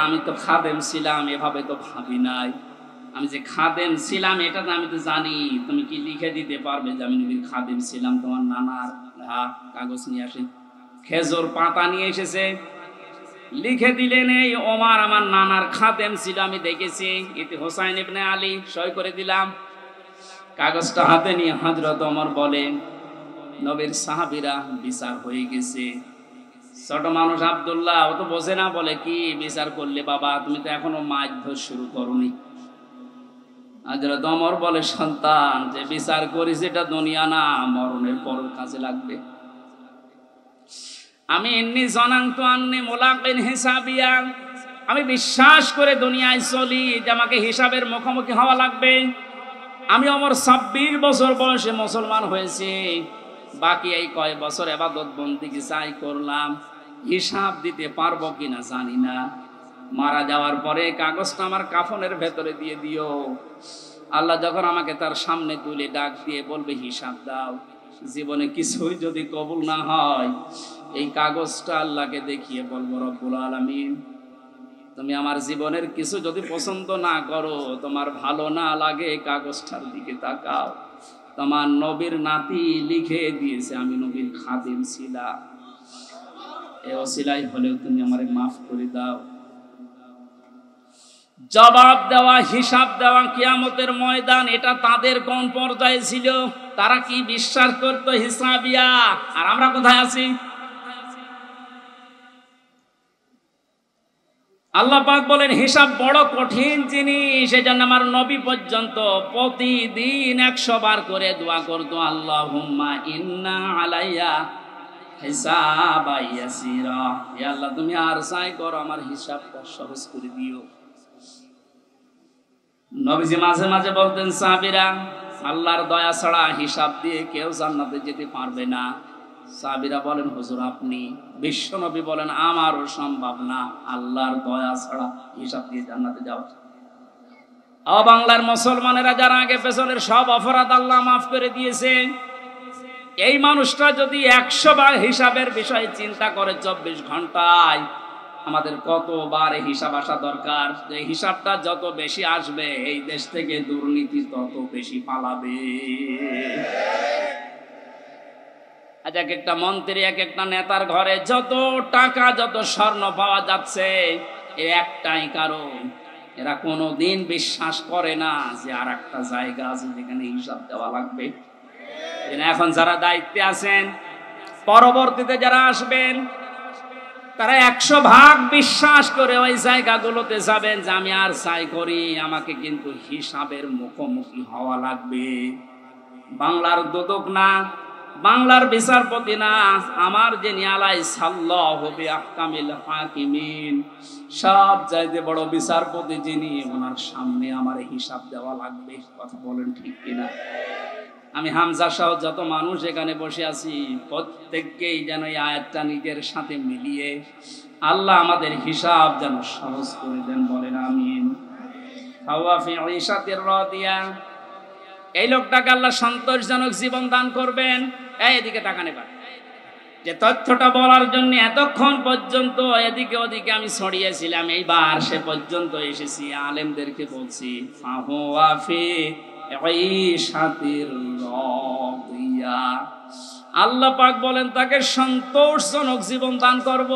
আমি তো খাদেম ছিলাম, এভাবে তো ভাবি নাই। আমি যে খাদেম ছিলাম এটা তো আমি তো জানি। তুমি কি লিখে দিতে পারবে যে আমি নবীর খাদেম ছিলাম তোমার নানার? কাগজ নিয়ে আসে, খেজুর পাতা নিয়ে এসেছে, লিখে দিলেন এই ওমর আমার নানার খাদেম ছিল, আমি দেখেছি, এতে হোসাইন ইবনে আলী, সই করে দিলাম। কাগজটা হাতে নিয়ে হযরত ওমর বলেন নবীর সাহাবীরা বিচার হয়ে গেছে। ছোট মানুষ আব্দুল্লাহ ও তো বোঝে না, বলে কি বিচার করলে বাবা? তুমি তো এখনো মারধর শুরু করনি। হযরত ওমর বলে সন্তান যে বিচার করিস এটা দুনিয়া না, মরণের পর কাজে লাগবে। আমি ইন্নী যানানতু আন্নী মুলাকিন হিসাবিয়া, আমি বিশ্বাস করে দুনিয়ায় চলি যে আমাকে হিসাবের মুখোমুখি হওয়া লাগবে। আমি ওমর 26 বছর বয়সে মুসলমান হয়েছি, বাকি এই কয় বছর ইবাদত বন্দেগি চাই করলাম, হিসাব দিতে পারবো কিনা জানি না। মারা যাওয়ার পরে কাগজটা আমার কাফনের ভেতরে দিয়ে দিও। আল্লাহ যখন আমাকে তার সামনে তুলে ডাক দিয়ে বলবে হিসাব দাও, জীবনে কিছুই যদি কবুল না হয়, এই কাগজটা আল্লাহকে দেখিয়ে বলবো, রব্বুল আলামিন তুমি আমার জীবনের কিছু যদি পছন্দ না করো, তোমার ভালো না লাগে, কাগজটার দিকে তাকাও, তোমার নবীর নাতি লিখে দিয়েছে আমি নবীর খাদিম ছিলাম, এই ওসিলাই হলেও তুমি আমারে মাফ করে দাও। জবাব দেওয়া, হিসাব দেওয়া কিয়ামতের ময়দান, এটা তাদের কোন পর্যায়ে ছিল? তারা কি বিশ্বাস করতো হিসাবিয়া? আর আমরা কোথায় আছি? আল্লাহ পাক বলেন হিসাব বড় কঠিন জিনিস। এজন্য আমার নবী পর্যন্ত প্রতিদিন 100 বার করে দোয়া করতো, আল্লাহুম্মা ইন্না আলাইয়া হিসাবা ইয়াসিরা, হে আল্লাহ তুমি আর চাই করো আমার হিসাব সহজ করে দিও। নবীজি মাঝে মাঝে বলতেন, সাহাবীরা আল্লাহর দয়া ছাড়া হিসাব দিয়ে কেউ জান্নাতে যেতে পারবে না। সাহাবীরা বলেন, হুজুর আপনি? বিশ্ব নবী বলেন, আমারও সম্ভব না আল্লাহর দয়া ছাড়া হিসাব দিয়ে জান্নাতে যাওয়া। বাংলার মুসলমানেরা যারা আগে পেছনের সব অপরাধ আল্লাহ মাফ করে দিয়েছে, এই মানুষটা যদি 100 বার হিসাবের বিষয়ে চিন্তা করে 24 ঘন্টায়, আমাদের কতবার হিসাব আসা দরকার। যে হিসাবটা যত বেশি আসবে, এই দেশ থেকে দুর্নীতি তত বেশি পালাবে। আজ এক একটা মন্ত্রী, এক একটা নেতার ঘরে যত টাকা, যত স্বর্ণ পাওয়া যাচ্ছে, এর একটাই কারণ, এরা কোনোদিন বিশ্বাস করে না যে আর একটা জায়গা আছে যেখানে হিসাব দেওয়া লাগবে। এখন যারা দায়িত্বে আছেন, পরবর্তীতে যারা আসবেন, তারা 100 ভাগ বিশ্বাস করে ওই জায়গাগুলোতে যাবেন যে আমি আর চাই করি, আমাকে কিন্তু হিসাবের মুখোমুখি হওয়া লাগবে। বাংলার দুদক না, বাংলার বিচারপতি না, আমার যে নিয়ালাই সাল্লাল্লাহু বিআহকামিল হাকিমিন, সব চাইতে বড় বিচারপতি যিনি, ওনার সামনে আমার হিসাব দেওয়া লাগবে। কথা বলেন ঠিক কিনা? আমি হামজা সহ যত মানুষ এখানে বসে আছি, প্রত্যেককেই যেন এই আয়াতটা নিজের সাথে মিলিয়ে আল্লাহ আমাদের হিসাব যেন সহজ করে দেন, বলেন আমিন। ফাওয়া ফি ঈশাতির রাদিয়া, এই লোকটাকে আল্লাহ সন্তোষজনক জীবন দান করবেন। এদিকে তাকানে পারে, যে তথ্যটা বলার জন্য এতক্ষণ পর্যন্ত এদিকে ওদিকে আমি ছড়িয়েছিলাম, এইবার সে পর্যন্ত এসেছি, আলেমদেরকে বলছি ফাওয়া ফি ঈশাতির রাদিয়া, আল্লাহ পাক বলেন তাকে সন্তোষজনক জীবন দান করব।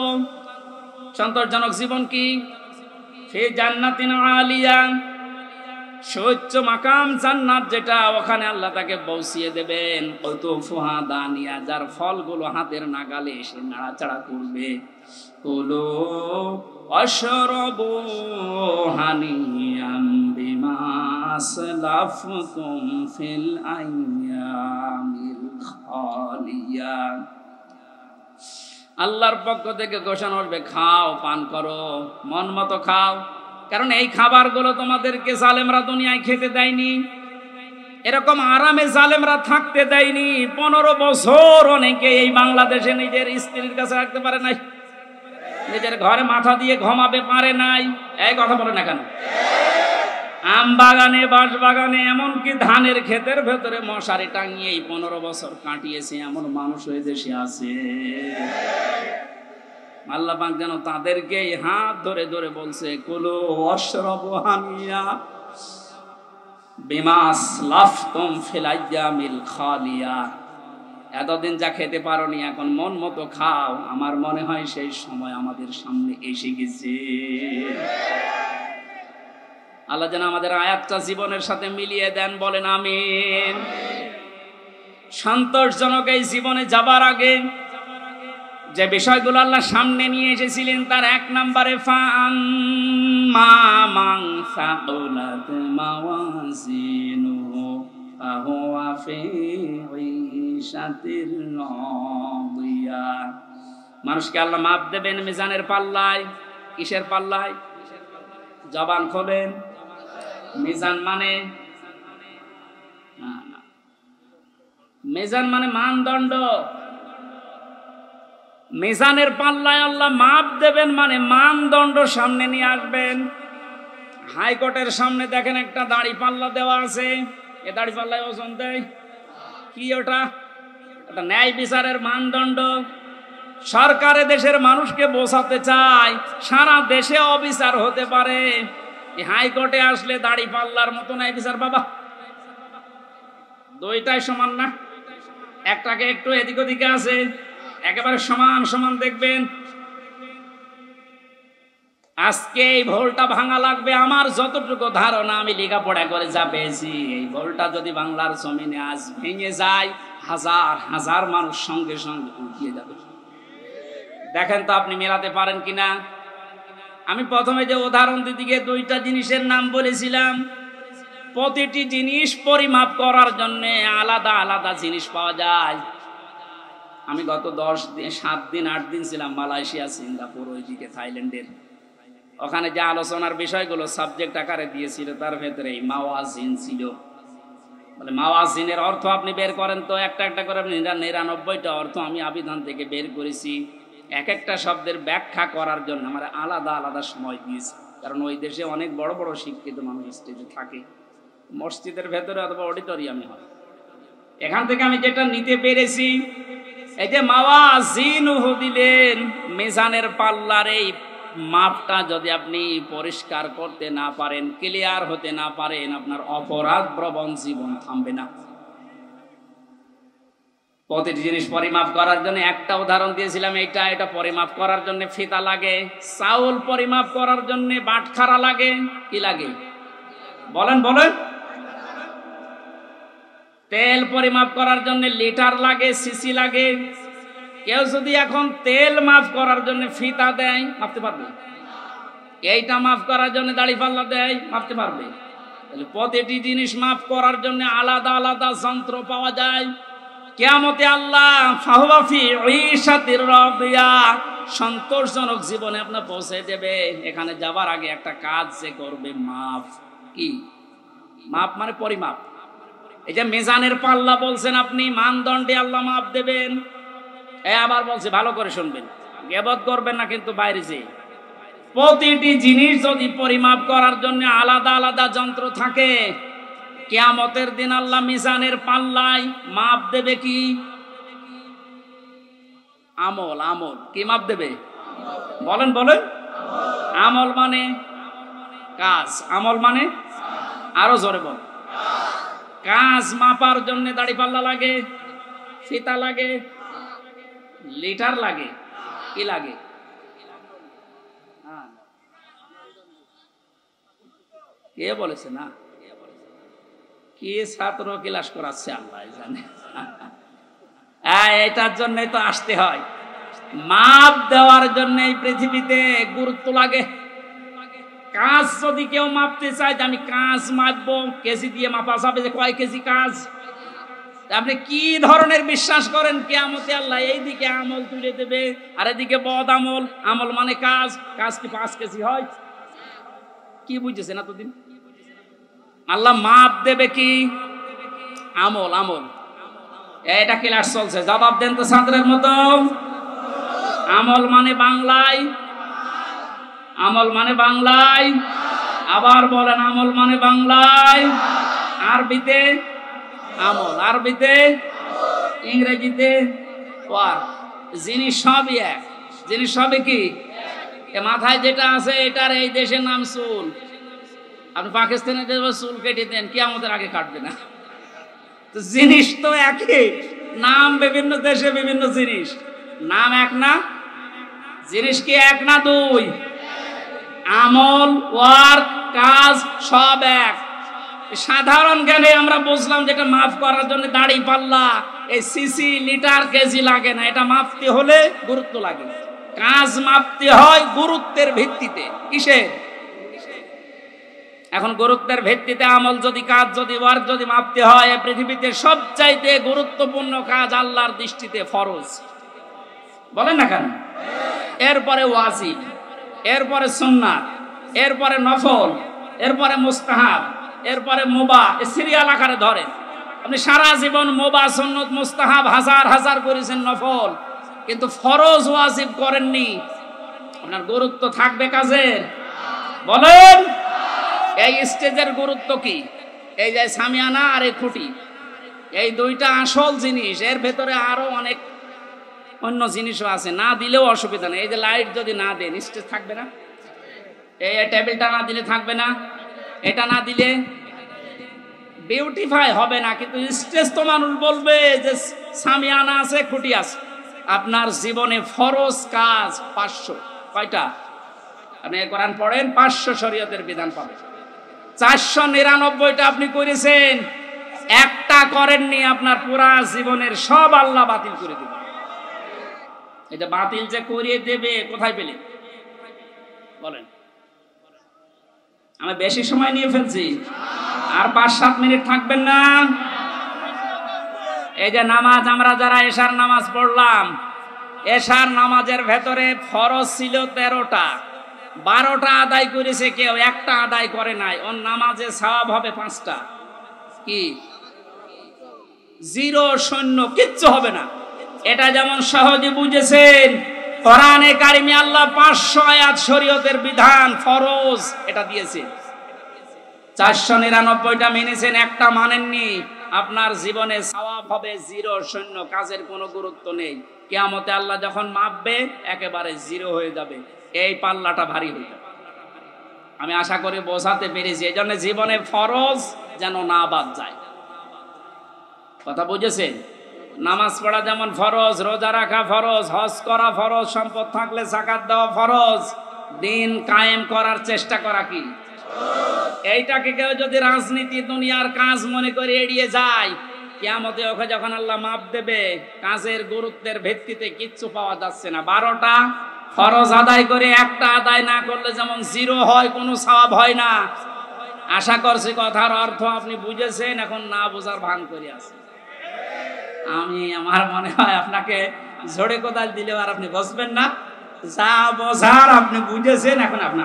সন্তোষজনক জীবন কি? ফি জান্নাতিন আলিয়া, সুউচ্চ মাকাম জান্নাত যেটা, ওখানে আল্লাহ তাকে পৌঁছিয়ে দেবেন। কুতুফুহা দানিয়া, যার ফলগুলো হাতের নাগালে এসে নাড়াচাড়া করবে। কুলু ওয়াশরাবু হানিয়াম বিমা আসলাফতুম ফিল আইয়ামিল খালিয়া, আল্লাহর পক্ষ থেকে ঘোষণা হবে, খাও, পান করো, মন মতো খাও, কারণ এই খাবারগুলো তোমাদেরকে জালেমরা দুনিয়ায় খেতে দেয়নি, এরকম আরামে জালেমরা থাকতে দেয়নি। 15 বছর অনেকে এই বাংলাদেশে নিজের স্ত্রীর কাছে রাখতে পারে নাই, নিজের ঘরে মাথা দিয়ে ঘুমাবে পারে নাই। এই কথা বলে না কেন? আম বাগানে, বাঁশ বাগানে, এমনকি ধানের ক্ষেতের ভেতরে মশারি টাঙিয়ে 15 বছর কাটিয়েছে এমন মানুষ হয়ে দেশে আছে। আল্লাহ পাক যেন তাদেরকে হাত ধরে ধরে বলছে, কুলু ওয়াশরাবু হানিয়া বিমা আসলাফতুম ফিল আইয়ামিল খালিয়া, এতদিন যা খেতে পারোনি এখন মন মতো খাও। আমার মনে হয় সেই সময় আমাদের সামনে এসে গেছে। আল্লাহ যেন আমাদের আয়াতটা জীবনের সাথে মিলিয়ে দেন, বলেন আমিন। সন্তোষজনক এই জীবনে যাবার আগে যে বিষয়গুলো আল্লাহ সামনে নিয়ে এসেছিলেন, তার 1 নম্বরে ফাআম্মা মান সাকুলাত মাওয়াজিনুহু ফাহুয়া ফি ঈশাতির রাদিয়া, মানুষকে আল্লাহ মাপ দেবেন মিজানের পাল্লায়। কিসের পাল্লায়? জবান খোলেন। মিজান মানে মিজান মানে মানদণ্ড। মিজানের পাল্লায় আল্লাহ মাপ দেবেন মানে মানদণ্ড সামনে নিয়ে আসবেন। হাইকোর্টের সামনে দেখেন একটা দাড়ি পাল্লা দেওয়া আছে, এ দাড়ি পাল্লায় ওজন দেয় কি? ওটা ন্যায় বিচারের মানদণ্ড। সরকারে দেশের মানুষকে বোঝাতে চায় সারা দেশে অবিচার হতে পারে, এই হাইকোর্টে আসলে দাড়ি পাল্লার মতো ন্যায় বিচার বাবা। দুইটাই সমান না, একটাকে একটু এদিক ওদিকে আছে, একেবারে সমান সমান দেখবেন। আজকে এই ভুলটা ভাঙা লাগবে। আমার যতটুকু ধারণা, আমি লেখাপড়া করে যা পেয়েছি, এই ভুলটা যদি বাংলার জমিনে আজ ভেঙে যায়, হাজার হাজার মানুষ সঙ্গে সঙ্গে উঠিয়ে যাবে। দেখেন তো আপনি মেলাতে পারেন কিনা। আমি প্রথমে যে উদাহরণ দিতে গিয়ে দুইটা জিনিসের নাম বলেছিলাম। প্রতিটি জিনিস পরিমাপ করার জন্য আলাদা আলাদা জিনিস পাওয়া যায়। আমি গত 7 দিন 8 দিন ছিলাম মালয়েশিয়া, সিঙ্গাপুর, ওইদিকে থাইল্যান্ডের। ওখানে যে আলোচনার বিষয়গুলো সাবজেক্ট আকারে দিয়েছিল তার ভেতরে মাওয়াজিন ছিল। বলে মাওয়াজিনের অর্থ আপনি বের করেন তো, একটা একটা করে 99টা অর্থ আমি আবিধান থেকে বের করেছি। এক একটা শব্দের ব্যাখ্যা করার জন্য আমার আলাদা আলাদা সময় দিয়েছি, কারণ ওই দেশে অনেক বড় বড় শিক্ষিত মানুষ স্টেজে থাকে, মসজিদের ভেতরে অথবা অডিটোরিয়ামে হয়। এখান থেকে আমি যেটা নিতে পেরেছি, এই যে মাওয়াজিন দিলেন, মিজানের পাল্লার এই মাপটা যদি আপনি পরিষ্কার করতে না পারেন, ক্লিয়ার হতে না পারেন, আপনার অপরাধ প্রবণ জীবন থামবে না। প্রতিটি জিনিস পরিমাপ করার জন্য একটা উদাহরণ দিয়েছিলাম, এটা পরিমাপ করার জন্য ফিতা লাগে। চাউল পরিমাপ করার জন্য বাটখারা লাগে। কি লাগে বলেন বলেন? তেল পরিমাপ করার জন্য লিটার লাগে, সিসি লাগে। কেউ যদি এখন তেল মাপ করার জন্য ফিতা দেয়, মাপতে পারবে? এইটা মাপ করার জন্য দাড়ি পাল্লা দেয়, মাপতে পারবে? তাহলে প্রতিটি জিনিস মাপ করার জন্য আলাদা আলাদা যন্ত্র পাওয়া যায়। কিয়ামতে আল্লাহ ফাহুয়াফি ঈশাতির রাদিয়া, সন্তোষজনক জীবনে আপনার পৌঁছে দেবে। এখানে যাবার আগে একটা কাজ যে করবে, মাপ। কি মাপ? মানে পরিমাপ। এই যে মিজানের পাল্লা বলছেন আপনি, মানদণ্ডে আল্লাহ মাপ দেবেন। আবার বলছে ভালো করে শুনবেন, গীবত করবেন না কিন্তু বাইরে যে। প্রতিটি জিনিস যদি পরিমাপ করার জন্য আলাদা আলাদা যন্ত্র থাকে, কিয়ামতের দিন আল্লাহ মিজানের পাল্লায় মাপ দেবে কি? আমল। আমল কি মাপ দেবে? বলেন বলেন। আমল মানে কাজ, আমল মানে আরো জোরে বল। কাজ মাপার জন্য দাড়ি পাল্লা লাগে, ফিতা লাগে, লিটার লাগে। কি লাগে? কে বলেছে না? কি ছাত্র ক্লাস করাচ্ছে আল্লাহ জানে। এটার জন্যই তো আসতে হয়। মাপ দেওয়ার জন্য এই পৃথিবীতে গুরুত্ব লাগে। কাজ যদি কেউ মাপতে চায়, যে আমি কাজ মাপবো, কেজি দিয়ে মাপা যাবে যে কয় কেজি কাজ। আপনি কি ধরনের বিশ্বাস করেন কিয়ামতে আল্লাহ এইদিকে আমল তুলে দেবে আর এদিকে বদ আমল? আমল মানে কাজ, কাজ কি 5 কেজি হয়? কি বুঝেছেন এতদিন? আল্লাহ মাপ দেবে কি? আমল। আমল এটা ক্লাস চলছে, জবাব দেন তো ছাত্রের মতো। আমল মানে বাংলায়, আমল মানে বাংলায়। আবার বলেন, আমল মানে বাংলায়। আরবিতে আমল, আরবিতে, ইংরেজিতে ওয়ার্ক। জিনিস সবই এক, জিনিস সবই কি? মাথায় যেটা আছে এটার এই দেশের নাম চুল। আপনি পাকিস্তানে চুল কেটে দেন, কিয়ামতের আগে কাটবে না। তো জিনিস তো একই, নাম বিভিন্ন দেশে বিভিন্ন জিনিস। নাম এক না, জিনিস কি এক না দুই? আমল, ওয়ার্ক, কাজ সব এক। সাধারণ জ্ঞানে আমরা বুঝলাম যেটা মাপ করার জন্য দাড়ি পাল্লা, এই সিসি, লিটার, কেজি লাগে না। এটা মাপতে হলে গুরুত্ব লাগে। কাজ মাপতে হয় গুরুত্বের ভিত্তিতে। কিসের? এখন গুরুত্বের ভিত্তিতে আমল যদি, কাজ যদি, ওয়ার্ক যদি মাপতে হয়, পৃথিবীতে সবচাইতে গুরুত্বপূর্ণ কাজ আল্লাহর দৃষ্টিতে ফরজ। বলেন না কেন? এরপরে ওয়াজিব, এরপরে সুন্নাত, এরপরে নফল, এরপরে মুস্তাহাব, এরপরে মুবাহ। সিরিয়াল আকারে ধরেন। আপনি সারা জীবন মুবাহ সুন্নত মুস্তাহাব হাজার হাজার করেছেন নফল, কিন্তু ফরজ ওয়াজিব করেননি, আপনার গুরুত্ব থাকবে কাজের? বলেন। এই স্টেজের গুরুত্ব কি? এই যে সামিয়ানা আর এই খুঁটি, এই দুইটা আসল জিনিস। এর ভেতরে আরো অনেক অন্য জিনিসও আছে, না দিলেও অসুবিধা নেই। এই যে লাইট যদি না দেন স্টেজ থাকবে না, এই টেবিলটা না দিলে থাকবে না, এটা না দিলে বিউটিফাই হবে না। কিন্তু স্টেজ তো মানুষ বলবে যে সামিয়ানা আছে, খুঁটি আছে। আপনার জীবনে ফরজ কাজ 500, কয়টা? আপনি কোরআন পড়েন, 500 শরীয়তের বিধান পাবেন। 499টা আপনি করেছেন, একটা করেননি, আপনার পুরা জীবনের সব আল্লাহ বাতিল করে দেবে। এটা বাতিল যে করিয়ে দেবে কোথায় পেলে? বলেন। আমি বেশি সময় নিয়ে ফেলছি, আর 5-7 মিনিট থাকবেন না? এই যে নামাজ, আমরা যারা এশার নামাজ পড়লাম, এশার নামাজের ভেতরে ফরজ ছিল 13টা, 12টা আদায় করেছে কেউ, একটা আদায় করে নাই, ওর নামাজে সওয়াব হবে 5টা। কি? 0 শূন্য, কিচ্ছু হবে না। এটা যেমন সহজে বুঝেছেন, কোরআনে কারিমে আল্লাহ 500 আয়াত শরীয়তের বিধান ফরজ এটা দিয়েছে, 499টা মেনেছেন, একটা মানেননি, আপনার জীবনে সওয়াব হবে 0 শূন্য, কাজের কোনো গুরুত্ব নেই। কিয়ামতে আল্লাহ যখন মাপবে একেবারে 0 হয়ে যাবে। এই পাল্লাটা ভারী হয়ে যাবে। আমি আশা করি বোঝাতে পেরেছি। এই জন্য জীবনে ফরজ যেন না বাদ যায়। কথা বুঝেছেন? নামাজ পড়া যেমন ফরজ, রোজা রাখা ফরজ, হজ করা ফরজ, সম্পদ থাকলে যাকাত দেওয়া ফরজ, দিন কায়েম করার চেষ্টা করা কি? এইটাকে কেউ যদি রাজনীতি দুনিয়ার কাজ মনে করে এড়িয়ে যায়, কিয়ামতে ওকে যখন আল্লাহ মাপ দেবে, কাজের গুরুত্বের ভিত্তিতে কিচ্ছু পাওয়া যাচ্ছে না। 12টা ফরজ আদায় করে একটা আদায় না করলে যেমন 0 হয়, কোনো সওয়াব হয় না। আশা করছি কথার অর্থ আপনি বুঝেছেন, এখন না বোঝার ভান করে আছে। আমার মনে হয় আপনাকে ঝড়ে কোদাল দিলেও আর আপনি বসবেন না। যা বোঝার আপনি বুঝেছেন, এখন আপনি